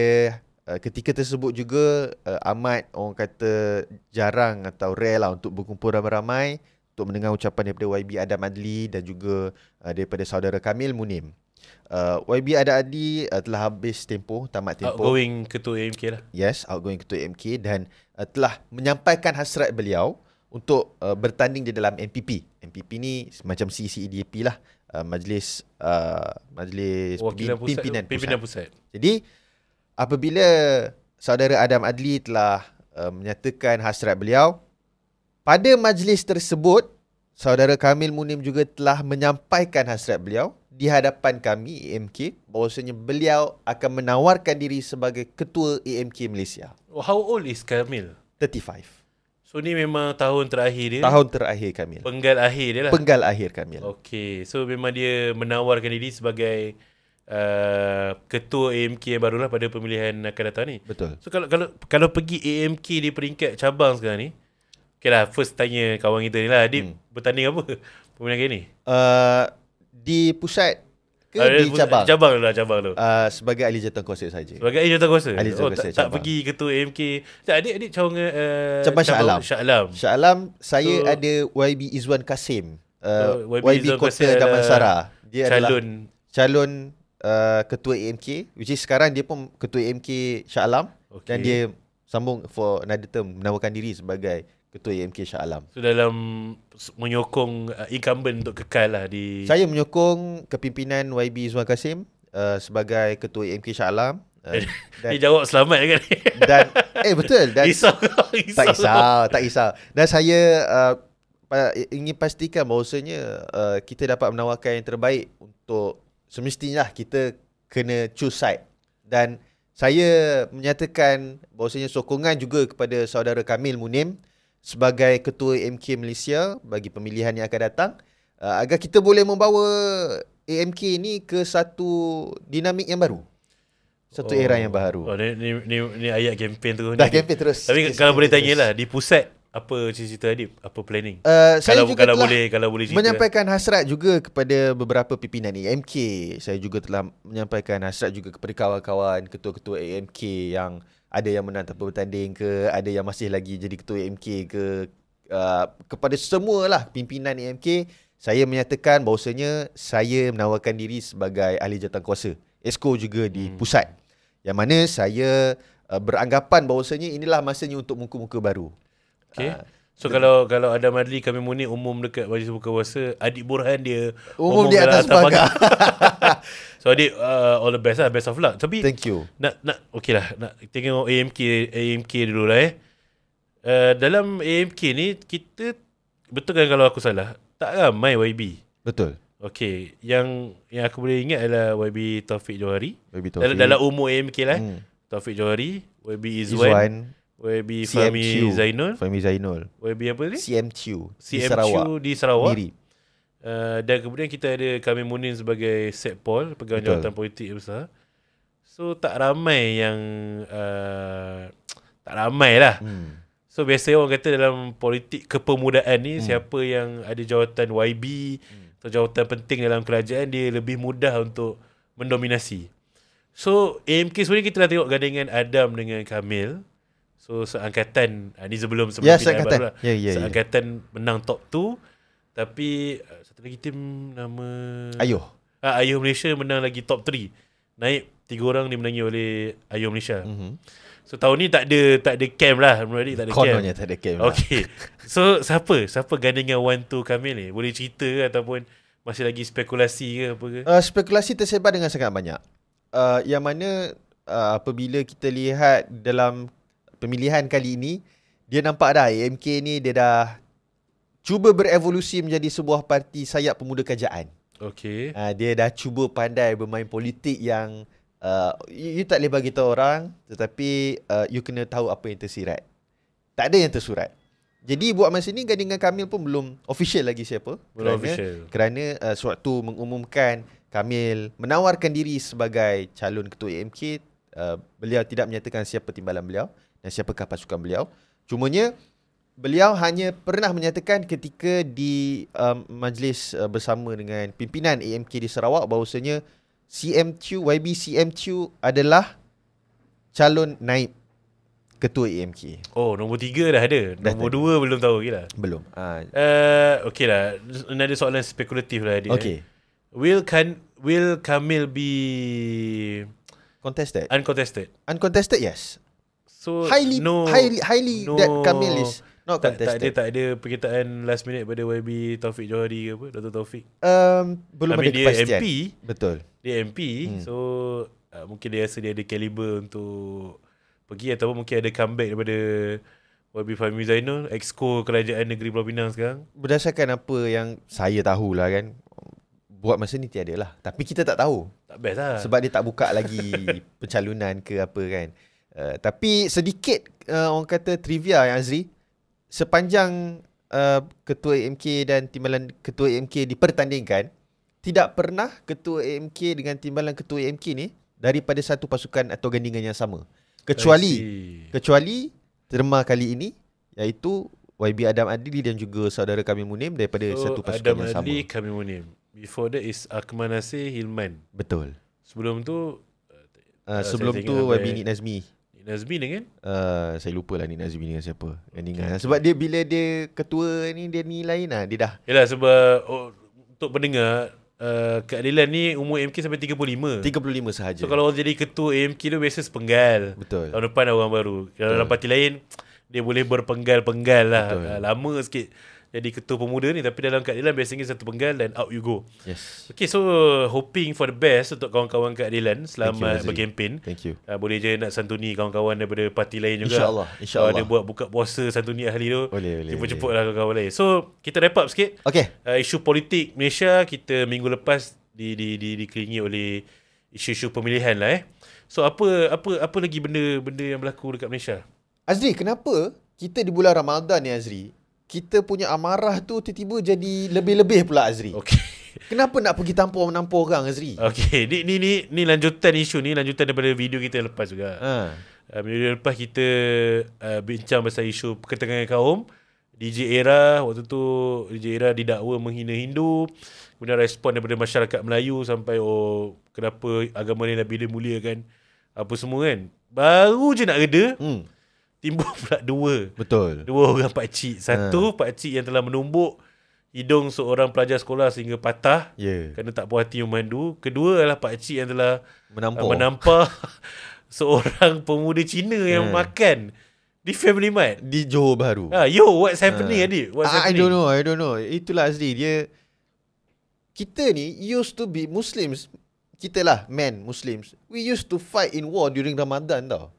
ketika tersebut juga amat orang kata jarang atau rare lah untuk berkumpul ramai-ramai untuk mendengar ucapan daripada YB Adam Adli dan juga daripada saudara Kamil Munim. YB Adam Adli telah habis tempoh, tamat tempoh. Outgoing ketua AMK lah. Yes, outgoing ketua AMK, dan telah menyampaikan hasrat beliau untuk bertanding di dalam MPP. MPP ni macam CCEDP lah, majlis pimpinan pusat. Jadi apabila saudara Adam Adli telah menyatakan hasrat beliau, pada majlis tersebut saudara Kamil Munim juga telah menyampaikan hasrat beliau di hadapan kami AMK bahawasanya beliau akan menawarkan diri sebagai ketua AMK Malaysia. How old is Kamil? 35. So ni memang tahun terakhir dia. Tahun terakhir Kamil. Penggal akhir dia lah. Penggal akhir Kamil. Okay, so memang dia menawarkan diri sebagai ketua AMK yang barulah pada pemilihan akan datang ni. Betul. So kalau pergi AMK di peringkat cabang sekarang ni, okay lah, first tanya kawan kita ni lah, Adib bertanding apa pemilihan kali ni? Di pusat ke di cabang? Cabang tu. Sebagai ahli jawatankuasa saja. Sebagai ahli jawatankuasa? Tak cabang. pergi ketua AMK. Adik cawangan cabang Shah Alam. Shah Alam, saya ada YB Izwan Kasim. YB Kota Damansara. Dia calon ketua AMK, which is sekarang dia pun ketua AMK Shah Alam. Dan dia sambung for another term, menawarkan diri sebagai ketua AMK Shah Alam. So dalam menyokong incumbent untuk kekal lah di... Saya menyokong kepimpinan YB Izwan Kasim sebagai ketua AMK Shah Alam. Dia jawab selamat kan? Dan betul. Dan Tak risau. Dan saya ingin pastikan bahawasanya kita dapat menawarkan yang terbaik untuk, semestinya kita kena choose side. Dan saya menyatakan bahawasanya sokongan juga kepada saudara Kamil Munim sebagai ketua AMK Malaysia bagi pemilihan yang akan datang, agar kita boleh membawa AMK ni ke satu dinamik yang baru, satu era yang baru. Ni ayat kempen tu. Dah kempen terus. Tapi kalau boleh tanyalah, di pusat apa cita-cita Adib? Apa planning? Saya juga kalau boleh cerita. Menyampaikan hasrat juga kepada beberapa pimpinan AMK. Saya juga telah menyampaikan hasrat juga kepada kawan-kawan ketua-ketua AMK yang ada yang menang tanpa bertanding ke, ada yang masih lagi jadi ketua AMK ke, kepada semualah pimpinan AMK, saya menyatakan bahawasanya saya menawarkan diri sebagai ahli jawatankuasa, EXCO juga di pusat. Yang mana saya beranggapan bahawasanya inilah masanya untuk muka-muka baru. Okay. So kalau Adam Adli, kami Munir umum dekat majlis buka puasa, Adik Burhan dia umum di atas pagar. So Adik, all the best lah, best of luck. Tapi thank you. Nak okay lah, nak tengok AMK dulu lah dalam AMK ni kita, betul kan kalau aku salah, tak ramai YB. Betul. Okay, yang aku boleh ingat adalah YB Taufik Johari. Dalam umur AMK lah. Taufik Johari, YB Izwan, YB Fahmi Zainul. YB apa ni? CMQ di Sarawak. Miri. Dan kemudian kita ada Kamil Munim sebagai Sekpol, pegang jawatan politik yang besar. So tak ramai yang tak ramai lah. So biasanya orang kata dalam politik kepemudaan ni, siapa yang ada jawatan YB atau jawatan penting dalam kerajaan, dia lebih mudah untuk mendominasi. So AMK sebenarnya kita dah tengok gandengan Adam dengan Kamil. So seangkatan, ni sebelum seangkatan. Seangkatan menang top 2. Tapi satu lagi tim nama Ayuh Malaysia menang lagi top 3. Naik 3 orang dimenangi oleh Ayom Malaysia. So tahun ni tak ada camp lah. Tak ada Kononnya tak ada camp lah. Okay. So siapa gandingan 1-2 Kamil ni? Boleh cerita ke ataupun masih lagi spekulasi ke apa ke? Spekulasi tersebar dengan sangat banyak. Yang mana apabila kita lihat dalam pemilihan kali ini, dia nampak dah AMK ni dia dah cuba berevolusi menjadi sebuah parti sayap pemuda kerajaan. Okay. Dia dah cuba pandai bermain politik yang you tak boleh bagi tahu orang, tetapi you kena tahu apa yang tersirat. Tak ada yang tersurat. Jadi buat masa ni gandingan Kamil pun belum official lagi siapa. Kerana sewaktu mengumumkan Kamil menawarkan diri sebagai calon ketua AMK, beliau tidak menyatakan siapa timbalan beliau dan siapakah pasukan beliau. Cumanya beliau hanya pernah menyatakan ketika di majlis bersama dengan pimpinan AMK di Sarawak bahawasanya YB CMQ adalah calon naib ketua AMK. Oh, nombor 3 dah ada. Nombor 2 belum tahu lagi lah. Belum. Okay lah. Ada soalan spekulatif lah dia. Okay. Will Kamil be contested? Uncontested, yes. So highly that Kamil is not contested. Tak ada perkataan last minute pada YB Taufik Johari ke apa? Dr. Taufik. Belum ada kepastian. MP. Betul. Dia MP. So mungkin dia rasa dia ada kaliber untuk pergi, ataupun mungkin ada comeback daripada YB Fahmi Zainul, Exco Kerajaan Negeri Pulau Pinang sekarang. Berdasarkan apa yang saya tahulah kan, buat masa ni tiada lah. Tapi kita tak tahu. Tak best lah. Sebab dia tak buka lagi pencalonan ke apa kan. Tapi sedikit orang kata trivia yang Azri, sepanjang ketua AMK dan timbalan ketua AMK dipertandingkan, tidak pernah ketua AMK dengan timbalan ketua AMK ni daripada satu pasukan atau gandingan yang sama. Kecuali terma kali ini, iaitu YB Adam Adli dan juga saudara Kamil Munim daripada satu pasukan yang sama. Adam Adli, Kamil Munim. Before that is Akmal Nasir, Hilman. Betul. Sebelum tu YB Nik Nazmi. Nazmi dengan? Saya lupa lah Nik Nazmi dengan siapa. Sebab dia bila dia ketua ni, dia ni lain lah. Dia dah. Yalah, sebab untuk pendengar, keadilan ni umur AMK sampai 35 sahaja. So kalau orang jadi ketua AMK tu biasa sepenggal. Betul. Tahun depan ada orang baru. Kalau dalam parti lain, dia boleh berpenggal-penggal lah. Lama sikit jadi ketua pemuda ni. Tapi dalam keadilan biasanya satu penggal dan out you go. Yes. Okay, so hoping for the best untuk kawan-kawan keadilan selama berkempen. Thank you. Boleh je nak santuni kawan-kawan daripada parti lain juga. InsyaAllah. Kalau ada buat buka puasa santuni ahli tu, boleh. jemput lah kawan-kawan lain. So kita wrap up sikit. Okay. Isu politik Malaysia, kita minggu lepas dikelilingi oleh isu-isu pemilihan lah. So apa lagi benda yang berlaku dekat Malaysia? Azri, kenapa kita di bulan Ramadan ni Azri, kita punya amarah tu tiba-tiba jadi lebih-lebih pula Azri? Okay. Kenapa nak pergi nampur orang Azri? Okay, ni lanjutan isu ni, lanjutan daripada video kita lepas juga. Video lepas kita bincang pasal isu pertentangan kaum. DJ Era, waktu tu DJ Era didakwa menghina Hindu. Kemudian respon daripada masyarakat Melayu sampai kenapa agama ni Nabi dia muliakan apa semua kan. Baru je nak reda, timbul pula dua orang pakcik. Satu pakcik yang telah menumbuk hidung seorang pelajar sekolah sehingga patah kerana tak puas hati memandu. Kedua adalah pakcik yang telah menampar seorang pemuda Cina yang makan di Family Mart di Johor Bahru. What's happening adik? I don't know. Itulah Azri, kita ni used to be Muslims. Kita lah Muslims. We used to fight in war during Ramadan tau.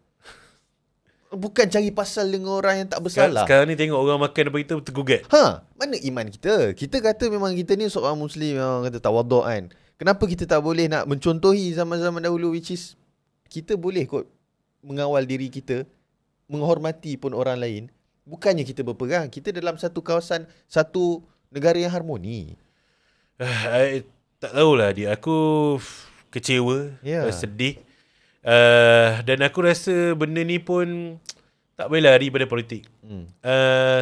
Bukan cari pasal dengan orang yang tak bersalah. Sekarang ni tengok orang makan apa kita tergugat. Mana iman kita? Kita kata memang kita ni seorang Muslim yang kata tawaduk kan. Kenapa kita tak boleh nak mencontohi zaman-zaman dahulu, which is kita boleh kot mengawal diri kita, menghormati pun orang lain. Bukannya kita berperang. Kita dalam satu kawasan, satu negara yang harmoni. Tak tahulah dia. Aku kecewa, sedih. Dan aku rasa benda ni pun tak boleh lari pada politik.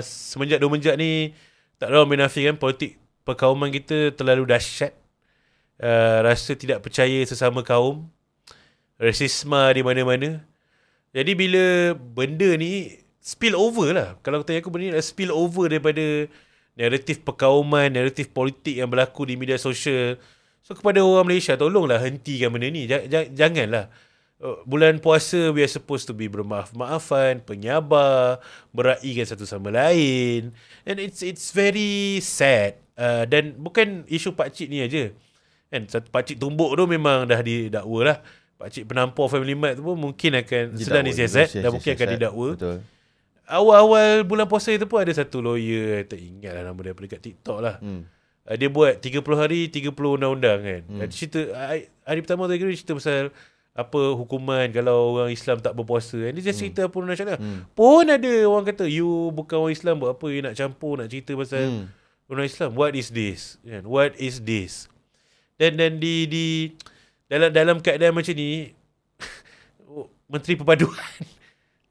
Semenjak 2 menjak ni, tak ada orang menafikan politik perkauman kita terlalu dahsyat. Rasa tidak percaya sesama kaum, rasisme di mana-mana. Jadi bila benda ni spill over lah, kalau tanya aku, benda ni spill over daripada naratif perkauman, naratif politik yang berlaku di media sosial So kepada orang Malaysia, tolonglah hentikan benda ni. Janganlah. Bulan puasa we are supposed to be bermaaf-maafan, penyabar, meraihkan satu sama lain. And it's very sad. Dan bukan isu pakcik ni aja. Kan pakcik tumbuk tu memang dah didakwa lah. Pakcik penampar Family Mart tu pun mungkin akan sedang disiasat dan mungkin akan didakwa. Betul. Awal-awal bulan puasa itu pun ada satu lawyer, tak ingat lah nama dia, dekat TikTok lah. Dia buat 30 hari 30 undang-undang kan. Cerita hari pertama tu dia cerita pasal apa hukuman kalau orang Islam tak berpuasa. Dia cerita apa nasional. Pun ada orang kata you bukan orang Islam, buat apa you nak campur, nak cerita pasal orang Islam. What is this? What is this? Dan di dalam keadaan macam ni Menteri Perpaduan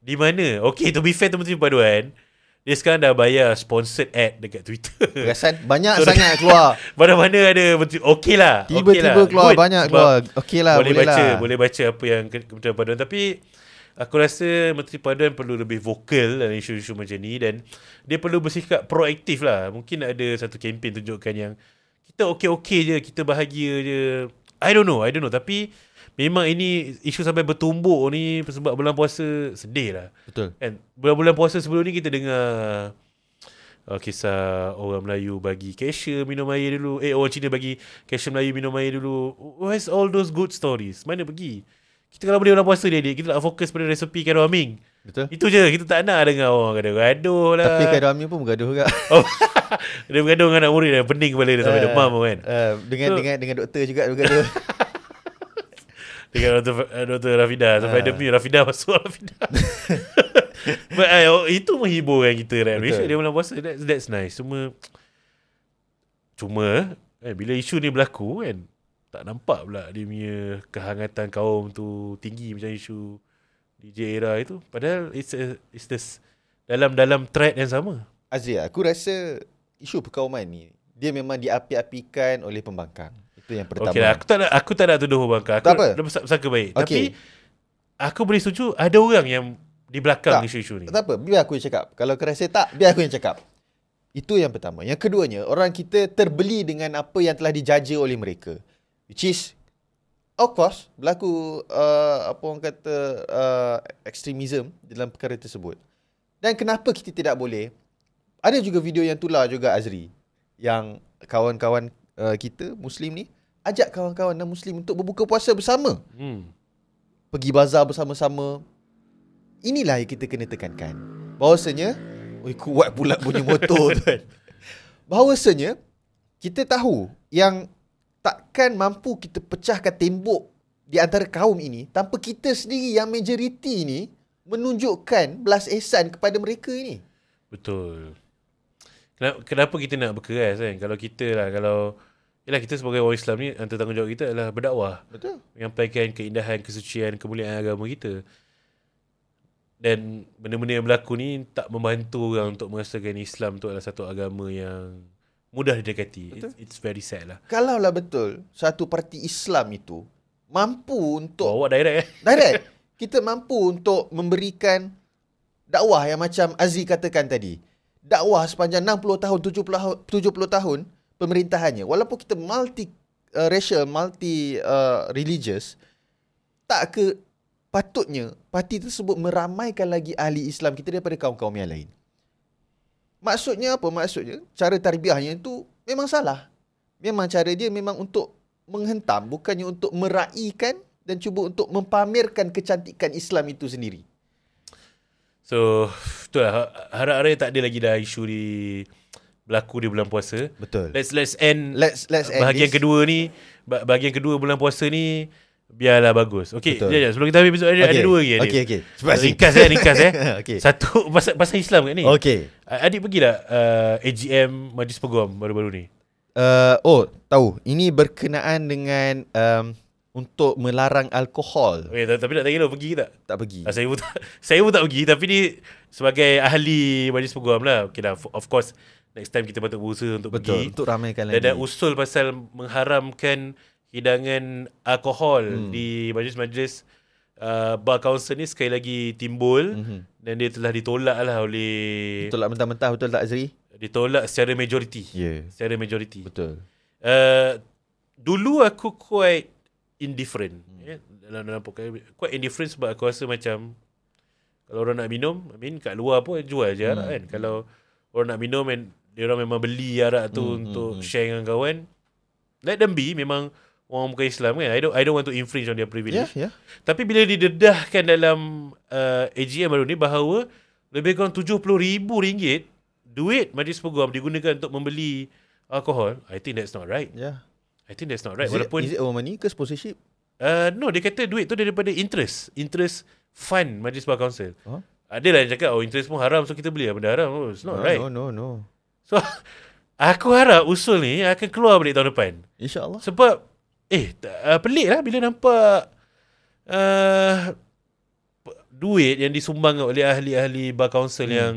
di mana? Okay, to be fair tu Menteri Perpaduan, dia sekarang dah bayar sponsored ad dekat Twitter. Perasan banyak so, sangat keluar. Mana-mana ada menteri. Okey lah. Tiba-tiba keluar good. Banyak keluar. Okey lah, boleh baca apa yang Menteri Perpaduan. Tapi aku rasa Menteri Perpaduan perlu lebih vokal dalam isu-isu macam ni, dan dia perlu bersikap proaktif lah. Mungkin ada satu kempen tunjukkan yang kita okey-okey je, kita bahagia je. I don't know. Tapi memang ini isu sampai bertumbuk ni sebab bulan puasa, sedih lah. Betul. And bulan-bulan puasa sebelum ni kita dengar kisah orang Melayu bagi cashier minum air dulu. Orang Cina bagi cashier Melayu minum air dulu. Where's all those good stories? Mana pergi? Kita kalau boleh bulan puasa dia, kita nak fokus pada resepi Khairul Aming. Betul. Itu je. Kita tak nak dengar orang gaduh-gaduh lah. Tapi Khairul Aming pun bergaduh juga. Dia bergaduh dengan anak murid dia. Pening kepala dia sampai demam kan. Dengan doktor juga bergaduh. Dengan Dr. Rafida. Sampai demi Rafida masuk Rafida. But, itu menghiburkan kita kan. Malaysia dia bulan puasa. That's nice. Cuma bila isu ni berlaku kan, tak nampak pula dia punya kehangatan kaum tu tinggi macam isu DJ Era itu. Padahal it's this dalam thread yang sama. Azri, aku rasa isu perkauman ni dia memang diapi-apikan oleh pembangkang. Itu yang pertama. Okey lah, aku tak nak tuduh pembangkang. Aku dah bersangka baik. Okay. Tapi aku boleh setuju ada orang yang di belakang isu-isu ni. Tak apa, biar aku yang cakap. Kalau kau rasa tak, biar aku yang cakap. Itu yang pertama. Yang keduanya, orang kita terbeli dengan apa yang telah dijaja oleh mereka. Which is, of course, berlaku apa orang kata ekstremism dalam perkara tersebut. Dan kenapa kita tidak boleh? Ada juga video yang tular juga Azri, yang kawan-kawan kita Muslim ni ajak kawan-kawan non-Muslim untuk berbuka puasa bersama. Pergi bazar bersama-sama. Inilah yang kita kena tekankan. Bahawasanya, kuat pula bunyi motor tu kan. Bahawasanya, kita tahu yang takkan mampu kita pecahkan tembok di antara kaum ini tanpa kita sendiri yang majoriti ni menunjukkan belas ihsan kepada mereka ini. Betul. Kenapa kita nak berkeras kan? Kalau kita sebagai orang Islam ni, antara tanggungjawab kita adalah berdakwah. Betul. Menyampaikan keindahan, kesucian, kemuliaan agama kita. Dan benda-benda yang berlaku ni tak membantu orang untuk merasakan Islam tu adalah satu agama yang mudah didekati. It's very sad lah. Kalaulah betul satu parti Islam itu mampu untuk bawa direct direct. Kita mampu untuk memberikan dakwah yang macam Azri katakan tadi. Dakwah sepanjang 60 tahun, 70 tahun pemerintahannya. Walaupun kita multi racial, multi religious, tak ke patutnya parti tersebut meramaikan lagi ahli Islam kita daripada kaum-kaum yang lain. Maksudnya apa? Maksudnya cara tarbiyahnya itu memang salah. Memang cara dia memang untuk menghentam, bukannya untuk meraihkan dan cuba untuk mempamerkan kecantikan Islam itu sendiri. So, itulah, harap-harap tak ada lagi dah isu berlaku di bulan puasa. Betul. Let's end bahagian this. kedua ni. Bahagian kedua bulan puasa ni biarlah bagus. Okey, sebelum kita habis episod ada dua lagi. Okey. Ringkas. Okay. Satu pasal Islam kat ni. Okey. Adik pergi tak AGM Majlis Peguam baru-baru ni? Tahu. Ini berkenaan dengan untuk melarang alkohol. Okay, tapi tak tanya pergi tak? Tak pergi. Saya pun tak pergi, tapi ni sebagai ahli Majlis Peguam lah. Okay lah, of course next time kita patut berusaha untuk pergi. Betul, untuk ramaikan lagi. Dan usul pasal mengharamkan hidangan alkohol di majlis-majlis bar council ni sekali lagi timbul. Dan dia telah ditolak lah oleh... Tolak mentah-mentah, betul tak Azri? Ditolak secara majoriti. Yeah. Secara majoriti. Betul. Dulu aku quite indifferent. Dalam quite indifferent sebab aku rasa macam kalau orang nak minum, kat luar pun jual je arak kan. Kalau orang nak minum and dia orang memang beli arak tu untuk share dengan kawan, let them be. Memang orang bukan Islam kan. I don't want to infringe on their privilege. Tapi bila didedahkan dalam AGM baru ni bahawa lebih kurang RM70,000 duit Majlis Peguam digunakan untuk membeli alkohol, I think that's not right. I think that's not right. Is it our money ke sponsorship? No, dia kata duit tu daripada interest fund Majlis Bar Council. Ada lah yang cakap interest pun haram, so kita beli lah benda haram. It's not right. No. So aku harap usul ni akan keluar balik tahun depan, InsyaAllah. Sebab pelik lah bila nampak duit yang disumbang oleh ahli-ahli Bar Council yang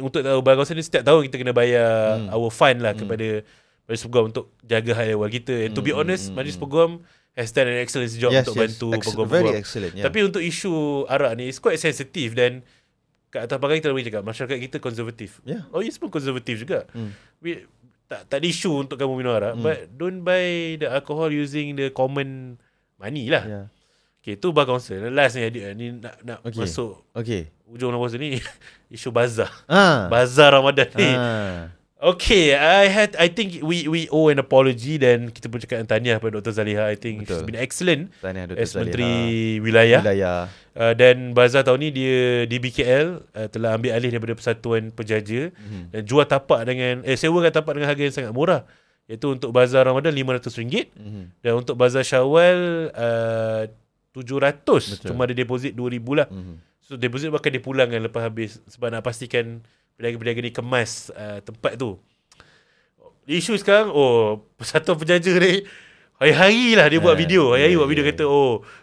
untuk tahu Bar Council ni setiap tahun kita kena bayar our fund lah kepada Majlis Peguam untuk jaga high level kita. And to be honest, Majlis Peguam has done an excellent job untuk bantu peguam-peguam. Tapi untuk isu arak ni, it's quite sensitive dan kat atas pagar kita boleh cakap masyarakat kita konservatif. Yes pun konservatif juga. Tak ada isu untuk kamu minum arak, but don't buy the alcohol using the common money lah. Okay, tu Bar Council. Last ni nak masuk ujung nombor ni isu bazar. Bazar Ramadan ni. Okay, I think we owe an apology dan kita pun cakap tahniah kepada Dr. Zaliha. I think she's been excellent as Menteri Wilayah. Dan bazar tahun ni dia di BKL telah ambil alih daripada Persatuan Pejaja dan jual tapak dengan sewakan tapak dengan harga yang sangat murah, iaitu untuk bazar Ramadan RM500 dan untuk bazar Syawal RM700. Cuma ada deposit RM2,000 lah. So deposit bakal dipulangkan lepas habis sebab nak pastikan peniaga-peniaga ni kemas tempat tu. Isu sekarang, Persatuan Pejaja ni hari-hari lah dia buat video. Hari-hari buat video kata,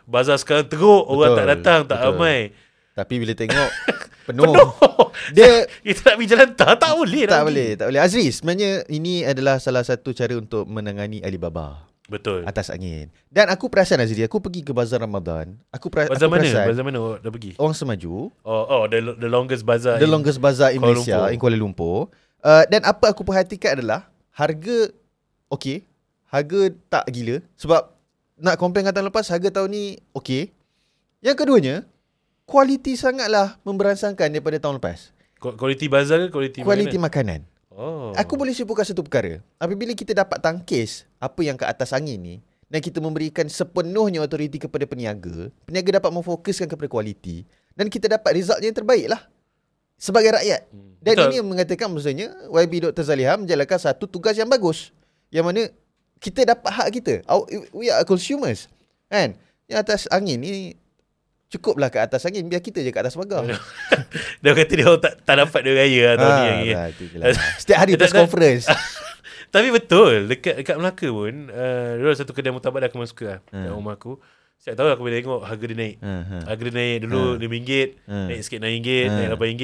bazar sekarang teruk, orang tak datang, tak ramai. Tapi bila tengok penuh. Dia kita nak pergi jalan tak boleh. Tak boleh. Azri, sebenarnya ini adalah salah satu cara untuk menangani Alibaba. Betul. Atas angin. Dan aku perasan Azri, aku pergi ke bazar Ramadan. Bazar mana dah pergi? Orang Semaju. The longest bazaar. The longest bazaar in Malaysia, in Kuala Lumpur. Dan apa aku perhatikan adalah harga okey. Harga tak gila. Sebab nak compare dengan tahun lepas, harga tahun ni okey. Yang keduanya, kualiti sangatlah memberansangkan daripada tahun lepas. Kualiti bazar ke kualiti makanan? Aku boleh simpulkan satu perkara. Apabila kita dapat tangkis apa yang ke atas angin ni dan kita memberikan sepenuhnya autoriti kepada peniaga dapat memfokuskan kepada kualiti dan kita dapat result yang terbaik lah sebagai rakyat. Dan ini yang mengatakan maksudnya YB Dr. Zaliha menjalankan satu tugas yang bagus, yang mana kita dapat hak kita. We are consumers, kan? Yang atas angin ni cukuplah ke atas angin, biar kita je kat atas pagar. Dia kata dia tak dapat dia raya tahun ni. Setiap hari press conference. Tapi betul, dekat Melaka pun ada satu kedai murtabak aku masuk ke kat rumah aku. Setiap tahun aku boleh tengok harga dia naik. Harga dia naik dulu RM5, naik sikit RM6, naik RM8.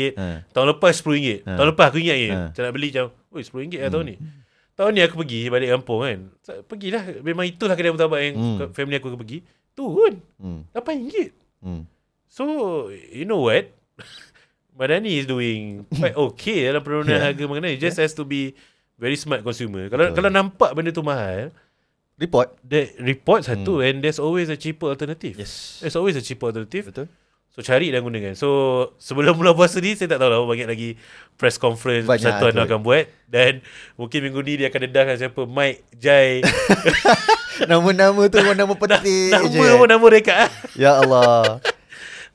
Tahun lepas RM10. Tahun lepas aku ingat je, macam nak beli macam, RM10 lah tahun ni. Tahun ni aku pergi balik kampung kan. Pergilah, memang itulah kedai murtabak yang family aku pergi. Turun RM8. So you know what, Madani is doing quite okay dalam penurunan harga makanan. It just has to be very smart consumer. Kalau nampak benda tu mahal, report satu. And there's always a cheaper alternative. There's always a cheaper alternative. Betul. So cari dan gunakan. So sebelum mula puasa ni, saya tak tahu lah banyak lagi press conference Persatuan akan buat. Dan mungkin minggu ni dia akan dedahkan siapa Mike, Jai. Nama-nama tu nama petik je. Nama mereka. Ya Allah.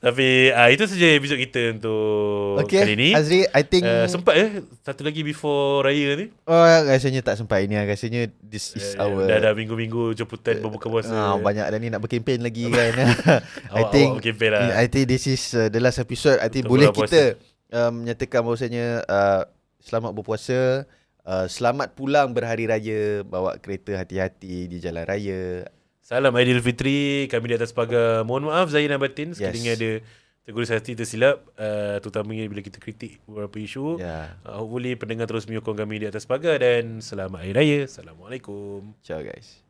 Tapi itu saja episod kita untuk kali ni. Azri, I think sempat satu lagi before raya ni. Rasanya tak sempat ini. Rasanya this is our dah minggu-minggu jemputan berbuka puasa. Banyak dah ni nak berkempen lagi kan. I think this is the last episode. I think boleh kita menyatakan bahawasanya selamat berpuasa, selamat pulang berhari raya, bawa kereta hati-hati di jalan raya. Salam Aidilfitri. Kami di atas pagar mohon maaf zahir dan batin sekiranya ada tegur sahati tersilap, terutamanya bila kita kritik beberapa isu. Hopefully pendengar terus menyokong kami di atas pagar dan selamat hari raya. Assalamualaikum. Ciao guys.